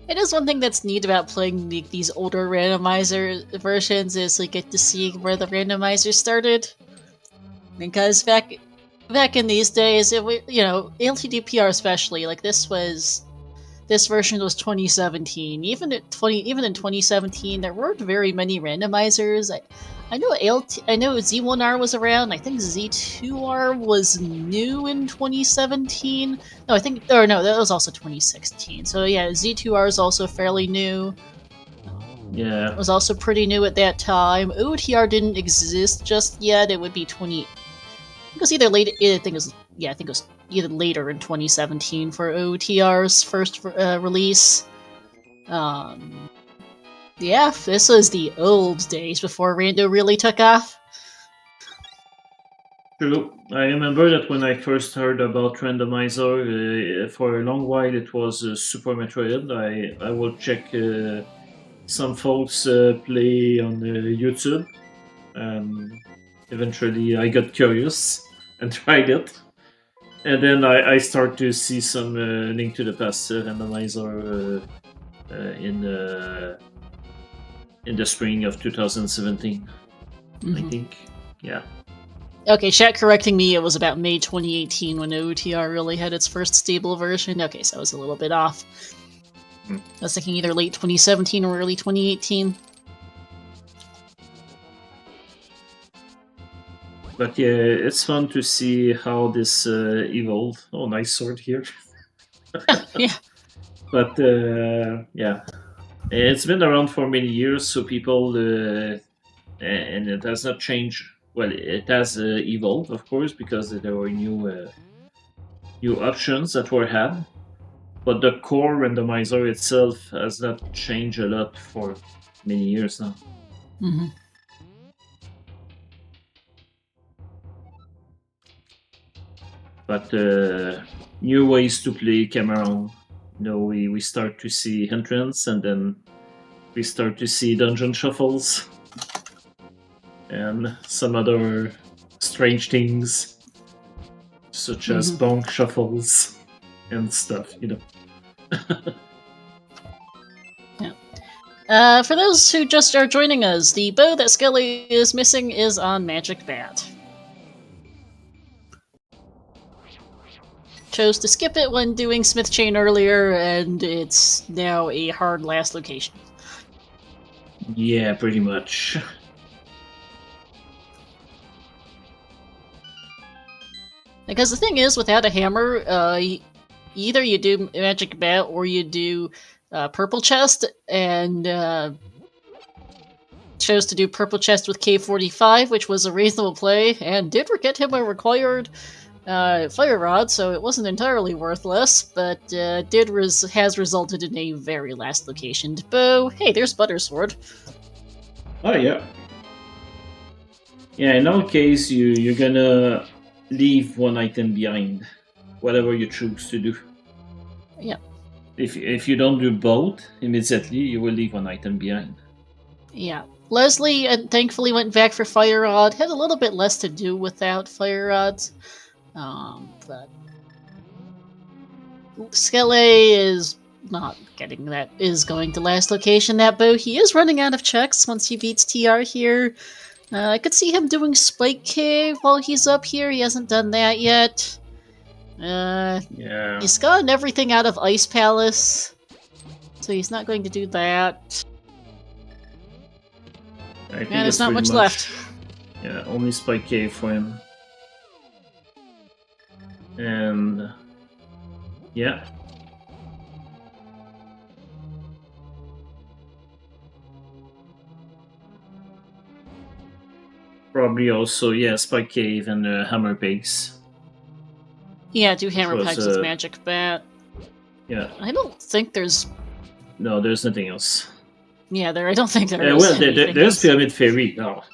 It is one thing that's neat about playing these older randomizer versions is you get to see where the randomizer started. Because back in these days, ALttPR especially, like this version was 2017. Even in 2017, there weren't very many randomizers. I know I know Z1R was around. I think Z2R was new in 2017. No, no, that was also 2016. So yeah, Z2R is also fairly new. Yeah. It was also pretty new at that time. OTR didn't exist just yet. It would be 20. I think it was either late. I think it was either later in 2017 for OTR's first release. Yeah, this was the old days before Rando really took off. True. I remember that when I first heard about randomizer, for a long while it was Super Metroid. I will check some folks play on YouTube. Eventually, I got curious and tried it, and then I start to see some Link to the Past randomizer in the spring of 2017. I think, yeah. Okay, chat correcting me, it was about May 2018 when OTR really had its first stable version. Okay, so I was a little bit off. I was thinking either late 2017 or early 2018. But yeah, it's fun to see how this evolved. Oh, nice sword here. Yeah. But yeah, it's been around for many years, so people and it has not changed. Well, it has evolved, of course, because there were new options that were had. But the core randomizer itself has not changed a lot for many years now. Mm-hmm. But new ways to play Cameron. We start to see entrance, and then we start to see dungeon shuffles and some other strange things, such as bonk shuffles and stuff, For those who just are joining us, the bow that Skelly is missing is on Magic Bat. Chose to skip it when doing Smith Chain earlier, and it's now a hard last location. Yeah, pretty much. Because the thing is, without a hammer, either you do Magic Bat or you do Purple Chest, and chose to do Purple Chest with K45, which was a reasonable play, and did get him a required Fire Rod, so it wasn't entirely worthless, but has resulted in a very last location bow. Hey, there's Buttersword. Oh yeah. Yeah, in our case, you're gonna leave one item behind, whatever you choose to do. Yeah. If you don't do both immediately, you will leave one item behind. Yeah. Leslie thankfully went back for Fire Rod. Had a little bit less to do without Fire Rods. But Skele is not getting that, is going to last location that bow. He is running out of checks once he beats TR here. I could see him doing Spike Cave while he's up here. He hasn't done that yet. Yeah. He's gotten everything out of Ice Palace, so he's not going to do that. I think there's not much left. Yeah, only Spike Cave for him. And yeah. Probably also, yeah, Spike Cave and Hammer Pigs. Yeah, do Hammer Pigs with Magic Bat. Yeah. I don't think there's... No, there's nothing else. Yeah, I don't think there is. Well, there's Pyramid Fairy now.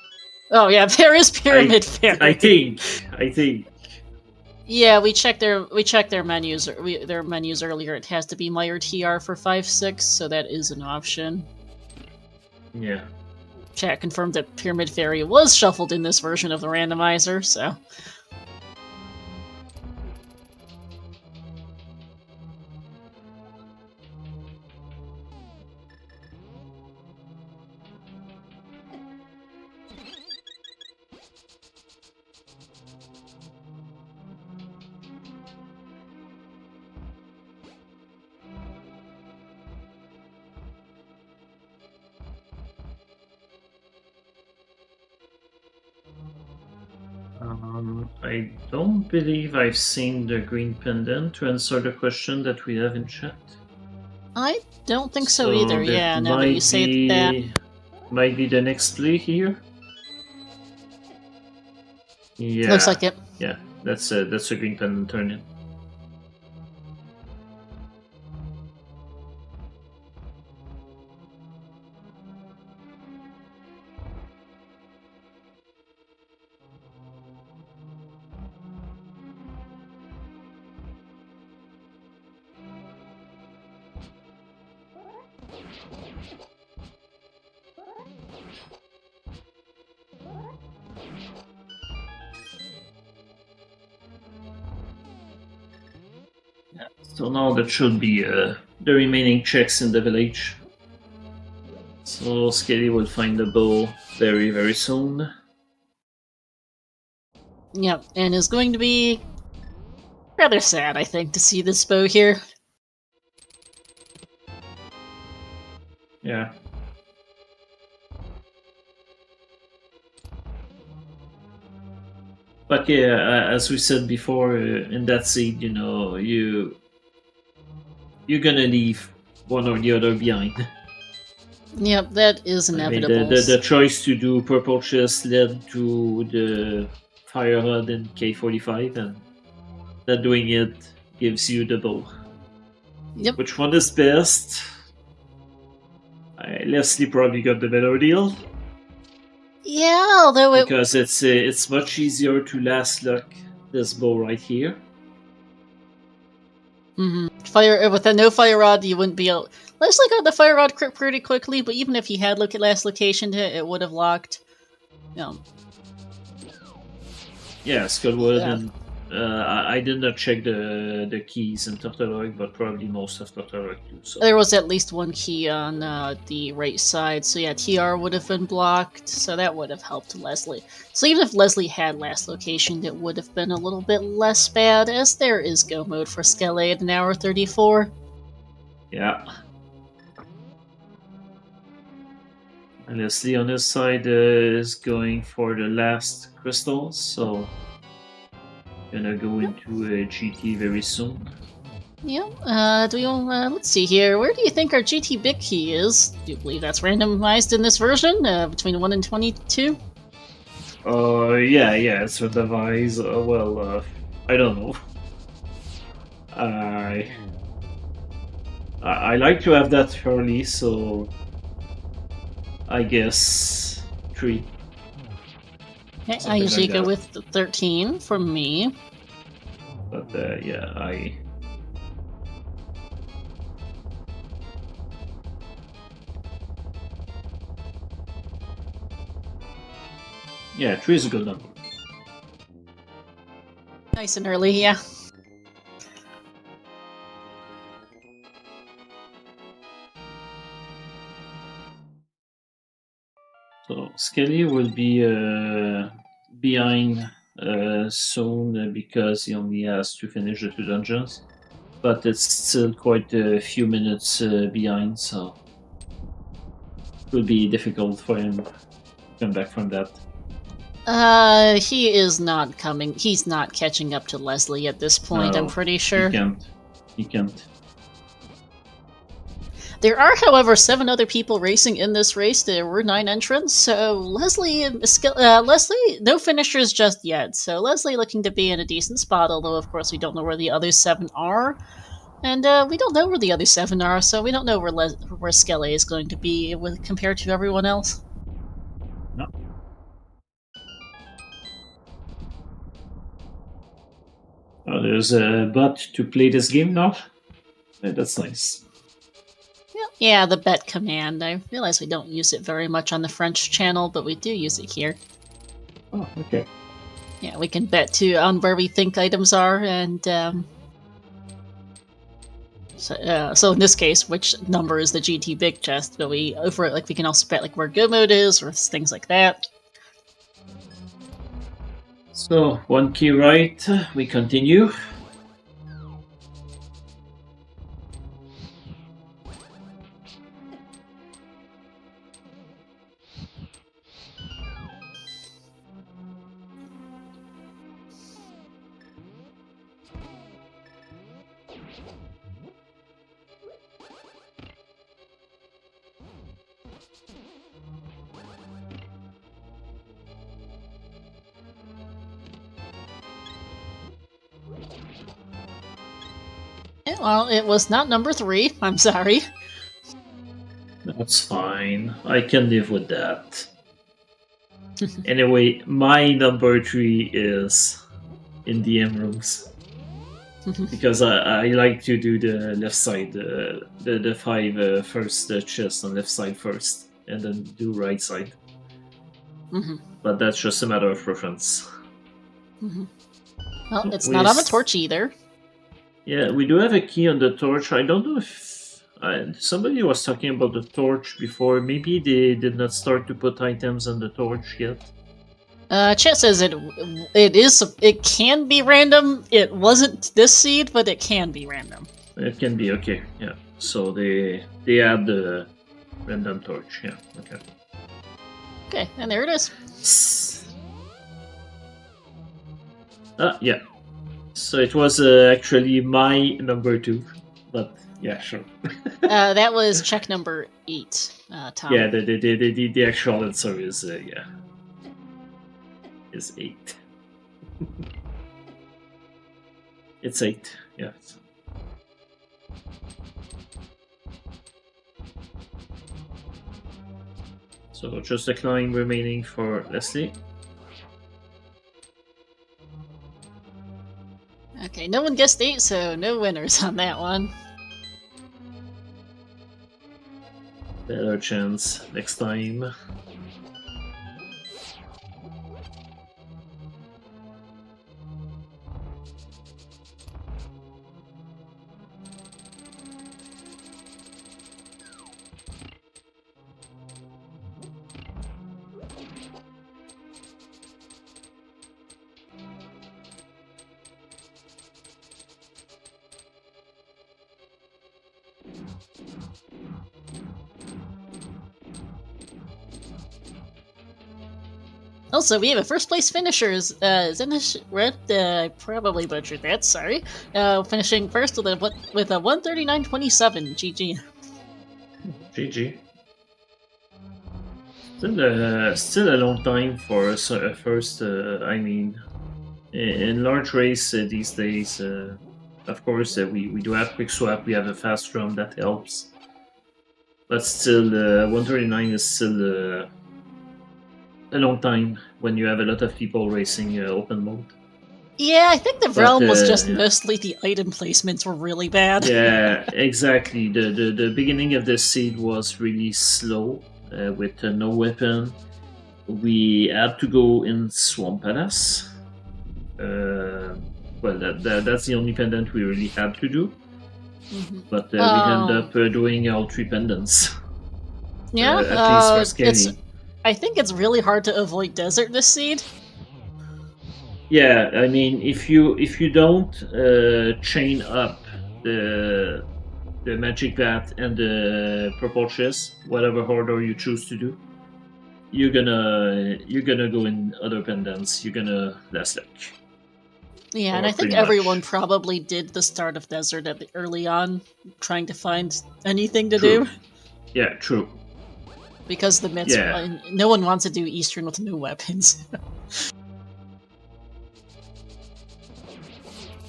Oh yeah, there is Pyramid Fairy. I think. Yeah, we checked their menus. Their menus earlier. It has to be Meyer TR for 5/6, so that is an option. Yeah. Chat confirmed that Pyramid Fairy was shuffled in this version of the randomizer, so. I don't believe I've seen the green pendant to answer the question that we have in chat. I don't think so either. that Yeah, now that you say that. might be the next play here. Yeah, Looks like it. Yeah, that's a green pendant turn in. So now that should be the remaining checks in the village. So Skelly will find the bow very, very soon. Yep, and it's going to be rather sad, I think, to see this bow here. Yeah. But yeah, as we said before, in that seed, you're gonna leave one or the other behind. Yep, that is inevitable. I mean, the choice to do purple chest led to the fire rod in K45, and that doing it gives you the bow. Yep. Which one is best? Leslie probably got the better deal. Yeah, although because it's much easier to last luck this bow right here. Fire with a no fire rod, you wouldn't be able. Leslie got the fire rod pretty quickly, but even if he had look at last location, it would have locked. Yeah, Skullwood, and I did not check the keys in Tortoroy, but probably most of Tortoroy too. So. There was at least one key on the right side, so yeah, TR would have been blocked, so that would have helped Leslie. So even if Leslie had last location, it would have been a little bit less bad, as there is go mode for Skele at 1 hour 34. Yeah. And Leslie on his side is going for the last crystals, so gonna go into a GT very soon. Yeah, let's see here. Where do you think our GT big key is? Do you believe that's randomized in this version, between 1 and 22? Yeah, it's randomized. I don't know. I like to have that early, so I guess 3. Okay, I usually go with 13 for me. But yeah, Yeah, 3 is a good number. Nice and early, yeah. So Skelly will be behind soon because he only has to finish the 2 dungeons. But it's still quite a few minutes behind, so it will be difficult for him to come back from that. He is not coming. He's not catching up to Leslie at this point, No, I'm pretty sure. He can't. There are, however, 7 other people racing in this race. There were 9 entrants, so Leslie, no finishers just yet. So Leslie looking to be in a decent spot, although of course we don't know where the other 7 are. And we don't know where the other 7 are, so we don't know where Skele is going to be compared to everyone else. No. Oh, there's a bot to play this game now. That's nice. Yeah, the bet command. I realize we don't use it very much on the French channel, but we do use it here. Oh, okay. Yeah, we can bet on where we think items are, and so in this case, which number is the GT big chest? But we can also bet like where go mode is or things like that. So 1 key right. We continue. Well, it was not number 3. I'm sorry. That's fine. I can live with that. Anyway, my number 3 is in DM rooms. Because I like to do the left side, the 5 first chests on left side first, and then do right side. But that's just a matter of preference. Well, it's not on the torch either. Yeah, we do have a key on the torch. I don't know if somebody was talking about the torch before. Maybe they did not start to put items on the torch yet. Chat says it can be random. It wasn't this seed, but it can be random. It can be, okay, yeah. So they add the random torch, yeah, okay. Okay, and there it is. Yeah. So it was actually my number 2, but yeah, sure. That was check number 8, Tom. Yeah, the actual answer is yeah. Is 8. It's 8, yeah. So just a climb remaining for Leslie. Okay, no one guessed 8, so no winners on that one. Better chance next time. Also, we have a first place finishers. Zenish Red, I probably butchered that, sorry. Finishing first with a 139.27. GG. GG. Still a long time for a first, I mean, in large race these days, of course, we do have quick swap, we have a fast run, that helps. But still, 139 is still a long time when you have a lot of people racing open mode. Yeah, I think the realm was just mostly the item placements were really bad. Yeah, exactly. The beginning of the seed was really slow with no weapon. We had to go in Swamp Palace. Well, that's the only pendant we really had to do. But we ended up doing all 3 pendants. Yeah, at least for scaling. I think it's really hard to avoid desert this seed. Yeah, I mean, if you don't chain up the magic bat and the purple chest, whatever order you choose to do, you're gonna go in other pendants. You're gonna last luck. Yeah, and I think everyone probably did the start of desert early on, trying to find anything to do. Yeah, true. Because the myths, no one wants to do Eastern with no weapons.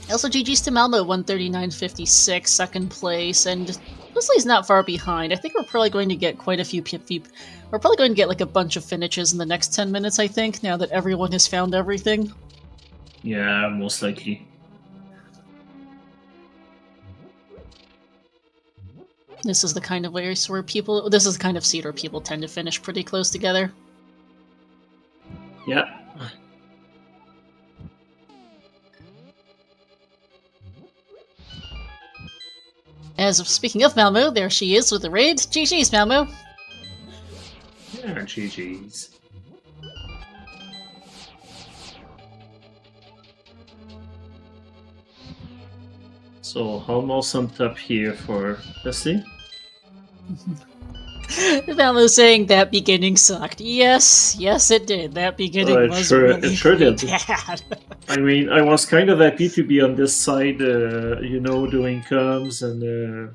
Also, GG's to Malmo, 139.56, second place, and Leslie's not far behind. I think we're probably going to get quite a few we're probably going to get like a bunch of finishes in the next 10 minutes, I think, now that everyone has found everything. Yeah, most likely. This is the kind of race where this is the kind of seed where people tend to finish pretty close together. Yeah. Speaking of Malmo, there she is with the raid. GG's, Malmo. Yeah, GG's. So almost on top here for Leslie. Malmo saying that beginning sucked. Yes, it did. That beginning was really sure did. bad. I mean, I was kind of happy to be on this side, doing comms and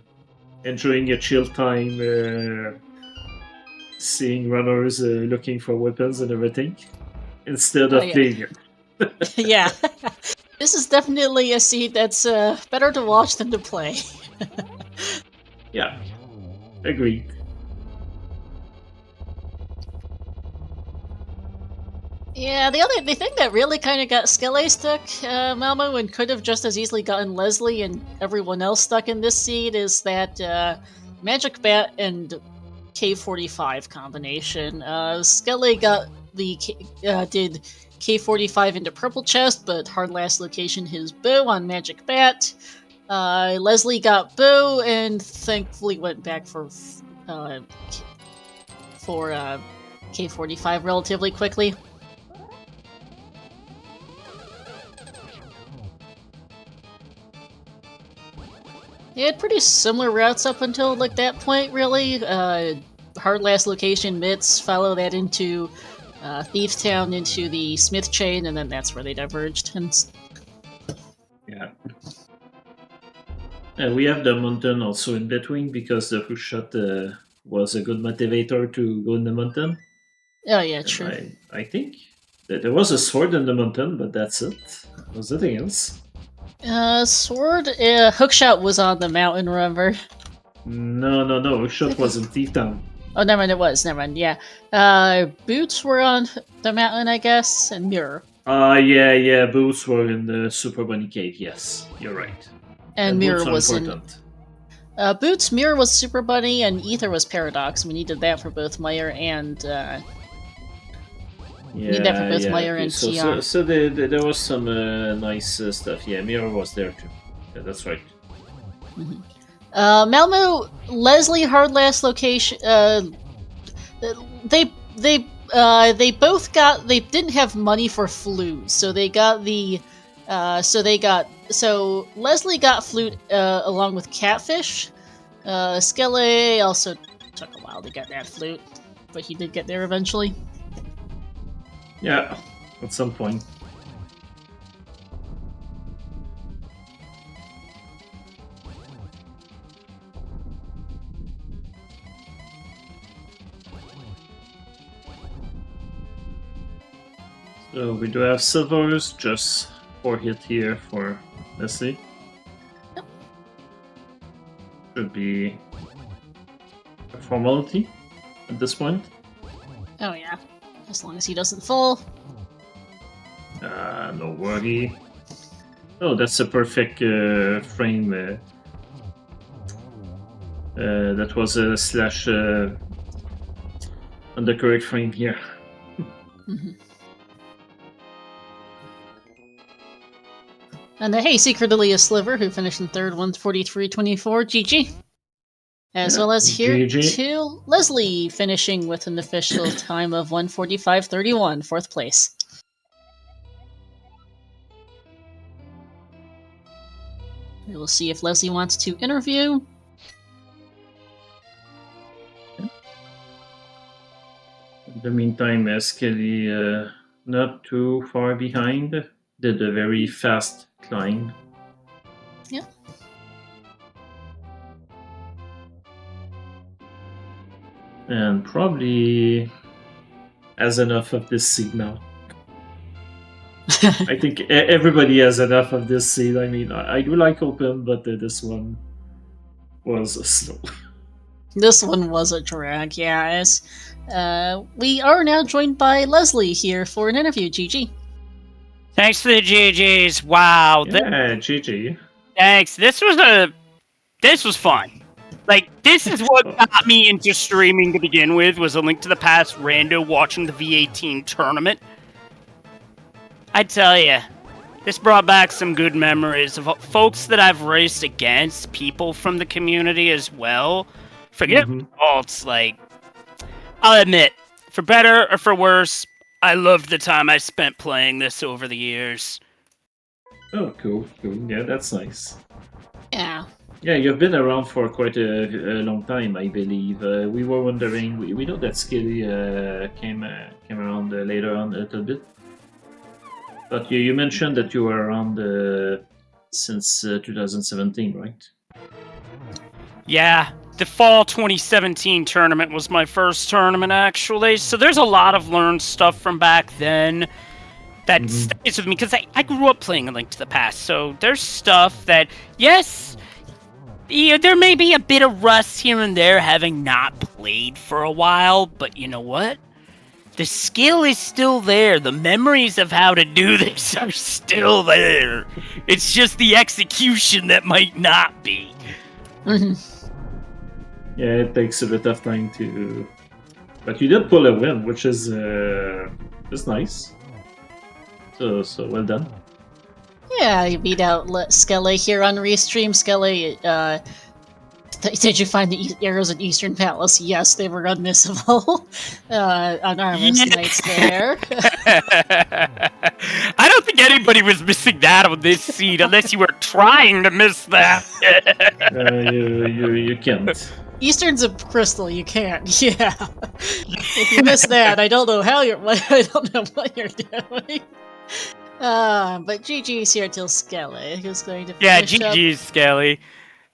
enjoying a chill time, seeing runners looking for weapons and everything, instead of playing it. Yeah. This is definitely a seed that's better to watch than to play. Yeah, agreed. Yeah, the thing that really kind of got Skele stuck, Malmo, and could have just as easily gotten Leslie and everyone else stuck in this seed is that Magic Bat and K45 combination. Skele got did K45 into Purple Chest, but hard last location his bow on Magic Bat. Leslie got bow and thankfully went back for K45 relatively quickly. They had pretty similar routes up until like that point, really. Hard last location, Mitts, follow that into Thief Town, into the Smith Chain, and then that's where they diverged. Yeah. We have the mountain also in between because the hook shot was a good motivator to go in the mountain. Oh yeah, true. I think that there was a sword in the mountain, but that's it. There was nothing else. Sword, hookshot was on the mountain, remember? No, hookshot was in Thief Town. Oh, never mind, it was, never mind, yeah. Boots were on the mountain, I guess, and Mirror. Yeah, boots were in the Super Bunny Cave, yes, you're right. And Mirror was important. Boots, Mirror was Super Bunny, and Ether was Paradox. We needed that for both Meyer and, Meyer and TR. So there was some nice stuff. Yeah, Mirror was there too. Yeah, that's right. Mm-hmm. Malmo, Leslie, hard last location. They both got. They didn't have money for flute, so they got the. So Leslie got flute along with Catfish. Skele also took a while to get that flute, but he did get there eventually. Yeah, at some point. So we do have silvers, just 4 hit here for Leslie. Yep. Should be a formality at this point. Oh yeah. As long as he doesn't fall. No worry. Oh, that's a perfect frame. That was a slash on the correct frame here. Mm-hmm. And hey, secretly a Sliver, who finished in third, 143.24, GG. As well as here GG. to Leslie, finishing with an official time of 145.31, fourth place. We will see if Leslie wants to interview. In the meantime, Skele, not too far behind, did a very fast climb. Yeah. And probably has enough of this seed now. I think everybody has enough of this seed. I mean, I do like open, but this one was slow. This one was a drag, yeah. As we are now joined by Leslie here for an interview. GG. Thanks for the GGs. Wow. Yeah, GG. Thanks. This was fun. Like, this is what got me into streaming to begin with, was a Link to the Past rando watching the VT18 tournament. I tell you, this brought back some good memories of folks that I've raced against, people from the community as well. Forget results, like, I'll admit, for better or for worse, I loved the time I spent playing this over the years. Oh, cool. Yeah, that's nice. Yeah. Yeah, you've been around for quite a long time, I believe. We were wondering, we know that Skele came around later on a little bit. But you mentioned that you were around since 2017, right? Yeah, the fall 2017 tournament was my first tournament, actually. So there's a lot of learned stuff from back then that stays with me, because I grew up playing A Link to the Past. So there's stuff that, yes, there may be a bit of rust here and there having not played for a while, but you know what? The skill is still there. The memories of how to do this are still there. It's just the execution that might not be. Yeah, it takes a bit of time to... But you did pull a win, which is nice. So well done. Yeah, you beat out Skelly here on Restream. Skelly, did you find the arrows at Eastern Palace? Yes, they were unmissable on Armor's Knights there. I don't think anybody was missing that on this seed, unless you were trying to miss that. You can't. Eastern's a crystal. You can't. Yeah. If you miss that, I don't know how you're. I don't know what you're doing. But GG's here till Skelly, who's going to finish up. GG's Skelly. In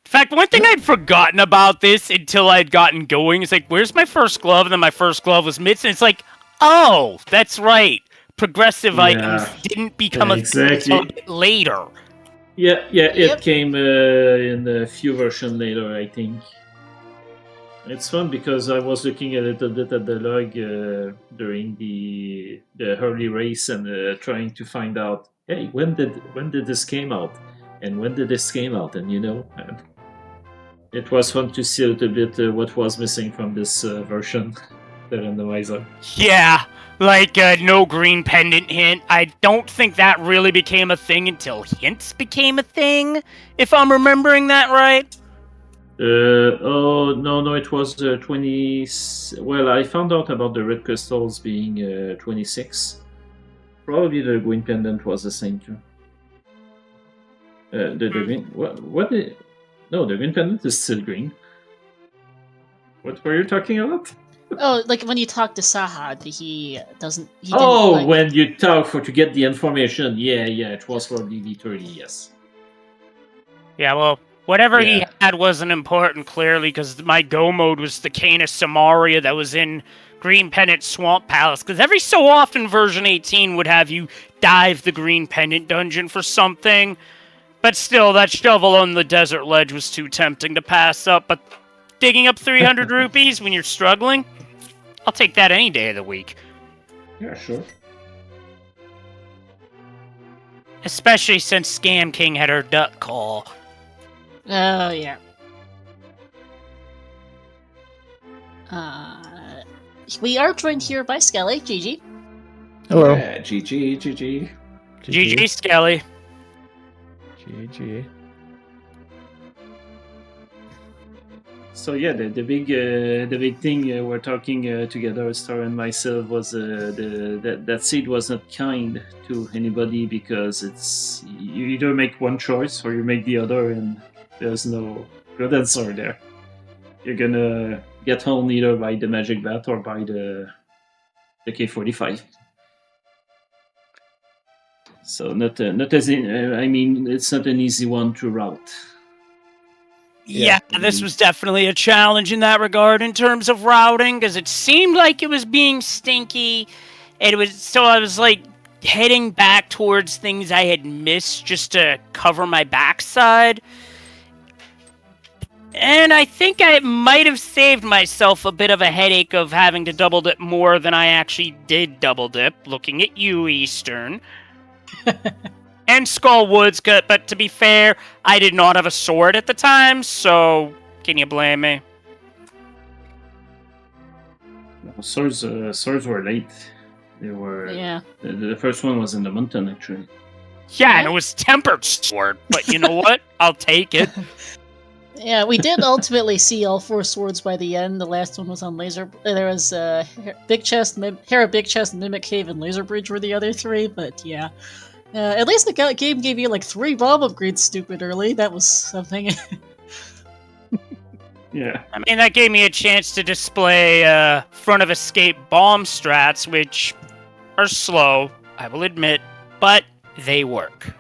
fact, one thing I'd forgotten about this until I'd gotten going is like, where's my first glove? And then my first glove was Mitts, and it's like, oh, that's right. Progressive items didn't become a thing until a bit later. Yeah, it came in a few versions later, I think. It's fun because I was looking a little bit at the log during the early race and trying to find out, hey, when did this came out, and when did this came out, and it was fun to see a little bit what was missing from this version, the randomizer. Yeah, like no green pendant hint. I don't think that really became a thing until hints became a thing, if I'm remembering that right. No, it was 20. Well, I found out about the red crystals being 26. Probably the green pendant was the same too. The green. No, the green pendant is still green. What were you talking about? Oh, like when you talk to Sahad, he doesn't. When you talk to get the information. Yeah, it was for VT18, yes. Yeah, well. Whatever he had wasn't important, clearly, because my go mode was the Canis Samaria that was in Green Pendant Swamp Palace. Because every so often, version 18 would have you dive the Green Pendant dungeon for something. But still, that shovel on the desert ledge was too tempting to pass up. But digging up 300 rupees when you're struggling, I'll take that any day of the week. Yeah, sure. Especially since Scam King had her duck call. Oh, yeah. We are joined here by Skelly. GG. Hello. Yeah, GG. GG, Skelly. GG. So yeah, the big thing we're talking together, Star and myself, was that seed was not kind to anybody, because it's you either make one choice or you make the other, and there's no good answer there. You're gonna get home either by the magic bat or by the K45. So not as I mean, it's not an easy one to route. Yeah, this was definitely a challenge in that regard in terms of routing, because it seemed like it was being stinky. I was like heading back towards things I had missed just to cover my backside. And I think I might have saved myself a bit of a headache of having to double dip more than I actually did double dip, looking at you, Eastern. And Skull Woods, but to be fair, I did not have a sword at the time, so can you blame me? No, swords were late. They were. Yeah. The first one was in the mountain, actually. Yeah, and it was tempered sword, but you know what? I'll take it. Yeah, we did ultimately see all 4 swords by the end. The last one was on Laser. There was Big Chest, Hera Big Chest, Mimic Cave, and Laser Bridge were the other 3. But yeah, at least the game gave you like 3 bomb upgrades. Stupid early. That was something. Yeah. I mean, that gave me a chance to display front of escape bomb strats, which are slow, I will admit, but they work.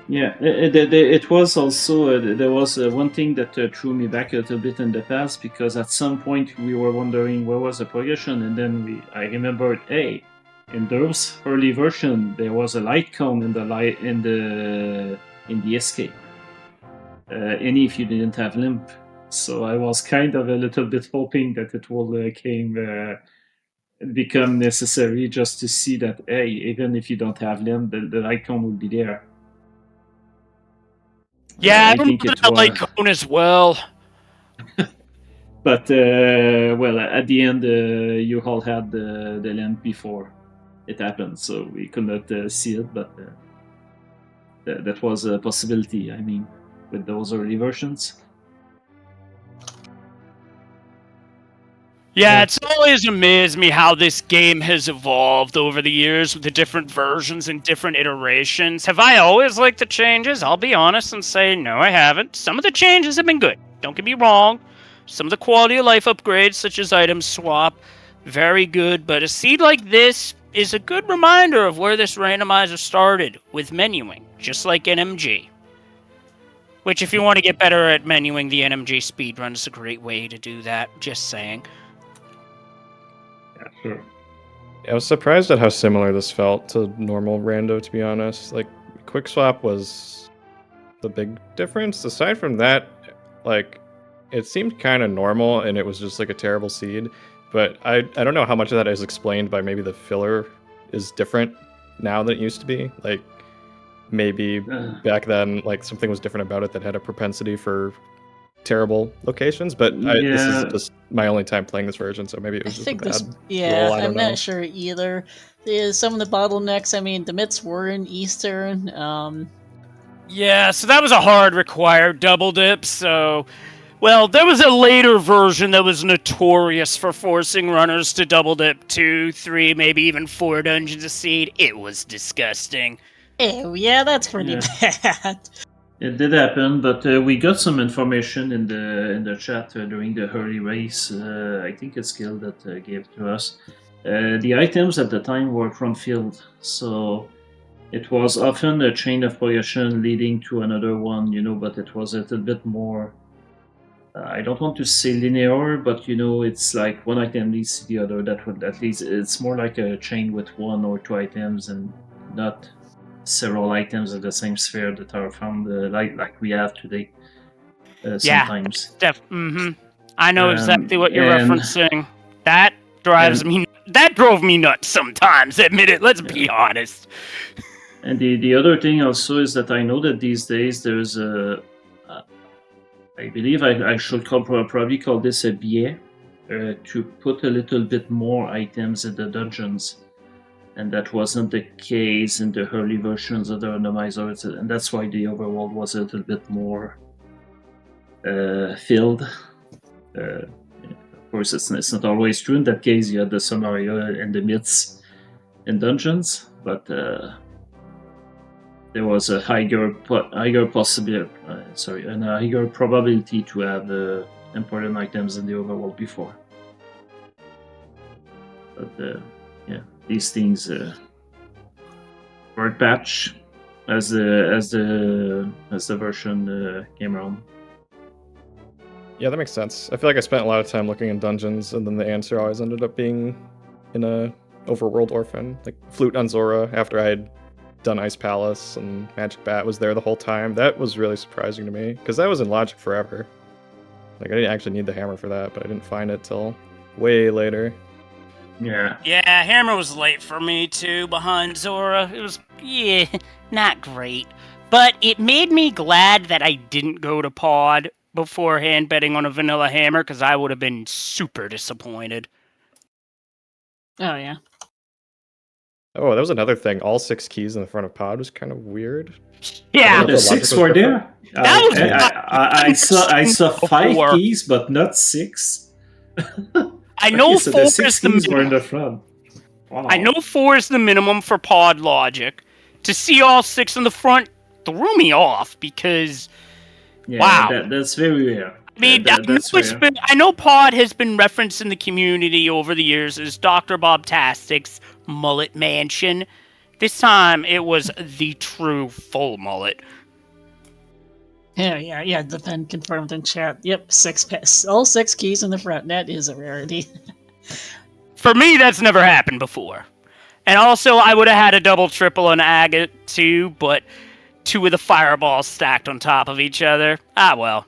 Yeah, it was also there was one thing that threw me back a little bit in the past, because at some point we were wondering where was the progression, and then I remembered, hey, in those early version there was a light cone in the escape, any if you didn't have limp. So I was kind of a little bit hoping that it will become necessary just to see that, hey, even if you don't have limp, the light cone will be there. Yeah, I think remember it that was, light cone as well. but well, at the end, you all had the lamp before it happened, so we could not see it. But that was a possibility. I mean, with those early versions. Yeah, it's always amazed me how this game has evolved over the years with the different versions and different iterations. Have I always liked the changes? I'll be honest and say, no, I haven't. Some of the changes have been good. Don't get me wrong. Some of the quality of life upgrades, such as item swap, very good. But a seed like this is a good reminder of where this randomizer started, with menuing, just like NMG. Which, if you want to get better at menuing, the NMG speedrun is a great way to do that. Just saying. Yeah, sure. I was surprised at how similar this felt to normal rando, to be honest. Like, quick swap was the big difference. Aside from that, like, it seemed kind of normal, and it was just like a terrible seed. But I don't know how much of that is explained by maybe the filler is different now than it used to be. Like, maybe back then, like, something was different about it that had a propensity for terrible locations, but this is just my only time playing this version, so maybe it was just a bad roll, I don't know. not sure either. Some of the bottlenecks, I mean, the mitts were in Eastern. Yeah, so that was a hard required double dip, so... Well, there was a later version that was notorious for forcing runners to double dip 2, 3, maybe even 4 dungeons a seed. It was disgusting. Oh, yeah, that's pretty bad. It did happen, but we got some information in the chat during the early race. I think it's Gil that gave to us. The items at the time were front filled, so it was often a chain of progression leading to another one, but it was a little bit more. I don't want to say linear, but it's like one item leads to the other. That would at least it's more like a chain with 1 or 2 items, and not several items of the same sphere that are found like we have today. Sometimes. I know exactly what you're referencing. That drove me nuts sometimes. Admit it. Let's be honest. And the other thing also is that I know that these days there's I believe I should probably call this a billet to put a little bit more items in the dungeons. And that wasn't the case in the early versions of the randomizer, and that's why the overworld was a little bit more filled. Of course, it's not always true. In that case, you had the scenario and the myths in dungeons, but there was a higher probability to have important items in the overworld before. But these things were patched as the version came around. Yeah, that makes sense. I feel like I spent a lot of time looking in dungeons, and then the answer always ended up being in a overworld orphan, like Flute on Zora. After I had done Ice Palace and Magic Bat was there the whole time, that was really surprising to me because that was in Logic forever. Like, I didn't actually need the hammer for that, but I didn't find it till way later. Yeah, Hammer was late for me too, behind Zora. It was, not great. But it made me glad that I didn't go to Pod beforehand betting on a vanilla hammer, because I would have been super disappointed. Oh, yeah. Oh, that was another thing. All 6 keys in the front of Pod was kind of weird. Yeah, the 6 were there. I saw 5 keys, but not 6. I know so 4 the 6 is the keys were in minimum. the front. Wow. I know 4 is the minimum for Pod logic. To see all 6 in the front threw me off because, wow, that's very rare. I mean, I know Pod has been referenced in the community over the years as Dr. Bob Tastic's Mullet Mansion. This time it was the true full mullet. Yeah, the pen confirmed in chat. Yep, all 6 keys in the front. That is a rarity. For me, that's never happened before. And also, I would have had a double, triple, and agate too, but 2 of the fireballs stacked on top of each other. Ah, well.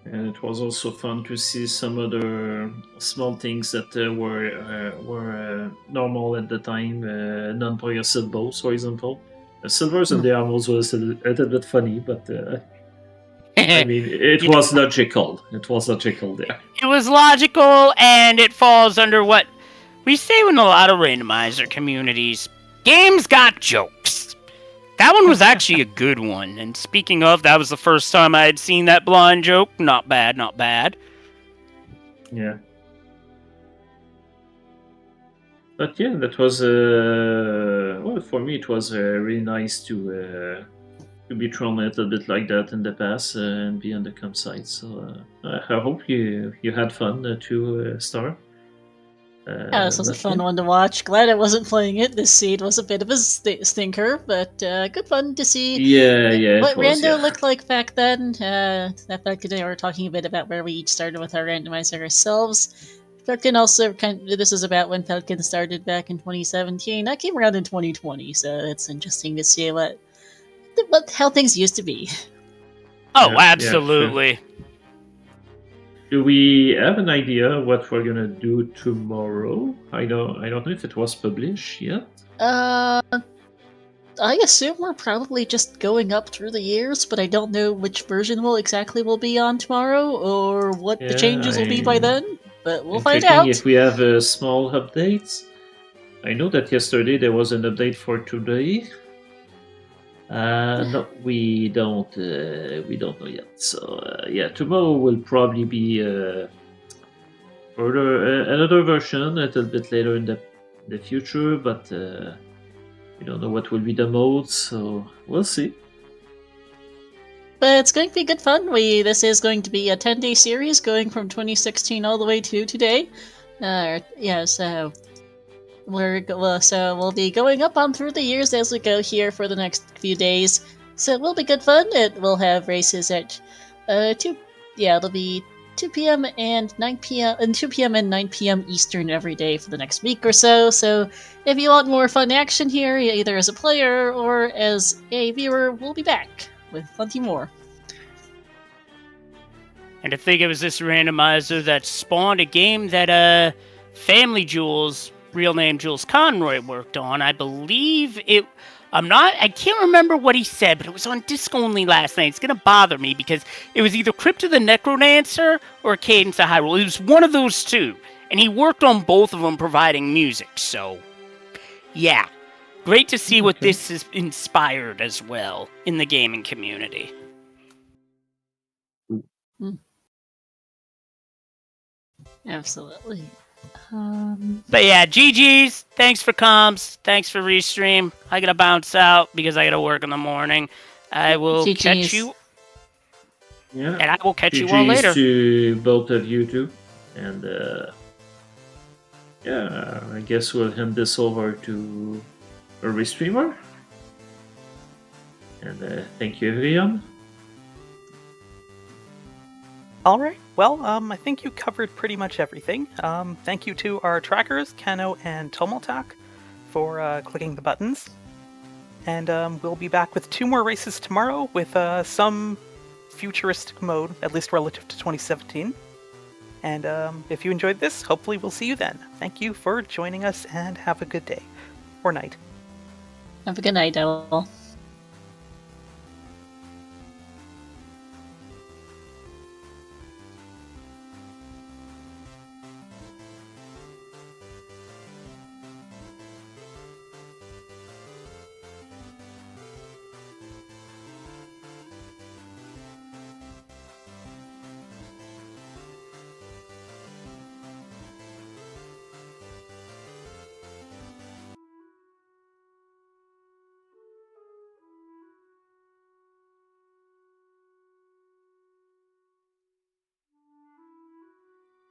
And it was also fun to see some other small things that were normal at the time, non-player silvers, for example. Silvers and the armors was a little bit funny, but I mean, it was logical. It was logical there. It was logical, and it falls under what we say in a lot of randomizer communities. Games got jokes. That one was actually a good one. And speaking of, that was the first time I had seen that blind joke. Not bad, not bad. Yeah. But yeah, that was well, for me it was really nice to be thrown a little bit like that in the past and be on the campsite. So I hope you had fun too, Star. Yeah, this was a fun one to watch. Glad I wasn't playing it. This seed was a bit of a stinker, but good fun to see what rando looked like back then. Back today we were talking a bit about where we each started with our randomizer ourselves. Falcon also this is about when Falcon started back in 2017. I came around in 2020, so it's interesting to see how things used to be. Oh, yeah, absolutely. Yeah, sure. Do we have an idea what we're gonna do tomorrow? I don't know if it was published yet. I assume we're probably just going up through the years, but I don't know which version will be on tomorrow or what the changes will be by then. But we'll find out. If we have small updates. I know that yesterday there was an update for today. No, we don't know yet. So yeah, tomorrow will probably be another version a little bit later in the future, but we don't know what will be the modes, so we'll see. But it's going to be good fun. This is going to be a 10-day series going from 2016 all the way to today. So we'll be going up on through the years as we go here for the next few days. So it will be good fun. It will have races at it'll be 2 p.m. and 9 p.m. and 2 p.m. and 9 p.m. Eastern every day for the next week or so. So if you want more fun action here, either as a player or as a viewer, we'll be back with plenty more. And to think it was this randomizer that spawned a game that Family Jewels, real name Jules Conroy, worked on. I believe it. I can't remember what he said, but it was on disc only last night. It's gonna bother me because it was either Crypt of the Necrodancer or Cadence of Hyrule. It was one of those two, and he worked on both of them, providing music. So, yeah, great to see what this has inspired as well in the gaming community. Absolutely. But yeah, GG's. Thanks for comms. Thanks for restream. I gotta bounce out because I gotta work in the morning. I will catch you. Yeah. And I will catch you all later. To both of you too. And I guess we'll hand this over to a restreamer. And thank you, everyone. All right. Well, I think you covered pretty much everything. Thank you to our trackers, Kano and Tomoltak, for clicking the buttons. And we'll be back with 2 more races tomorrow with some futuristic mode, at least relative to 2017. And if you enjoyed this, hopefully we'll see you then. Thank you for joining us, and have a good day. Or night. Have a good night, Owl.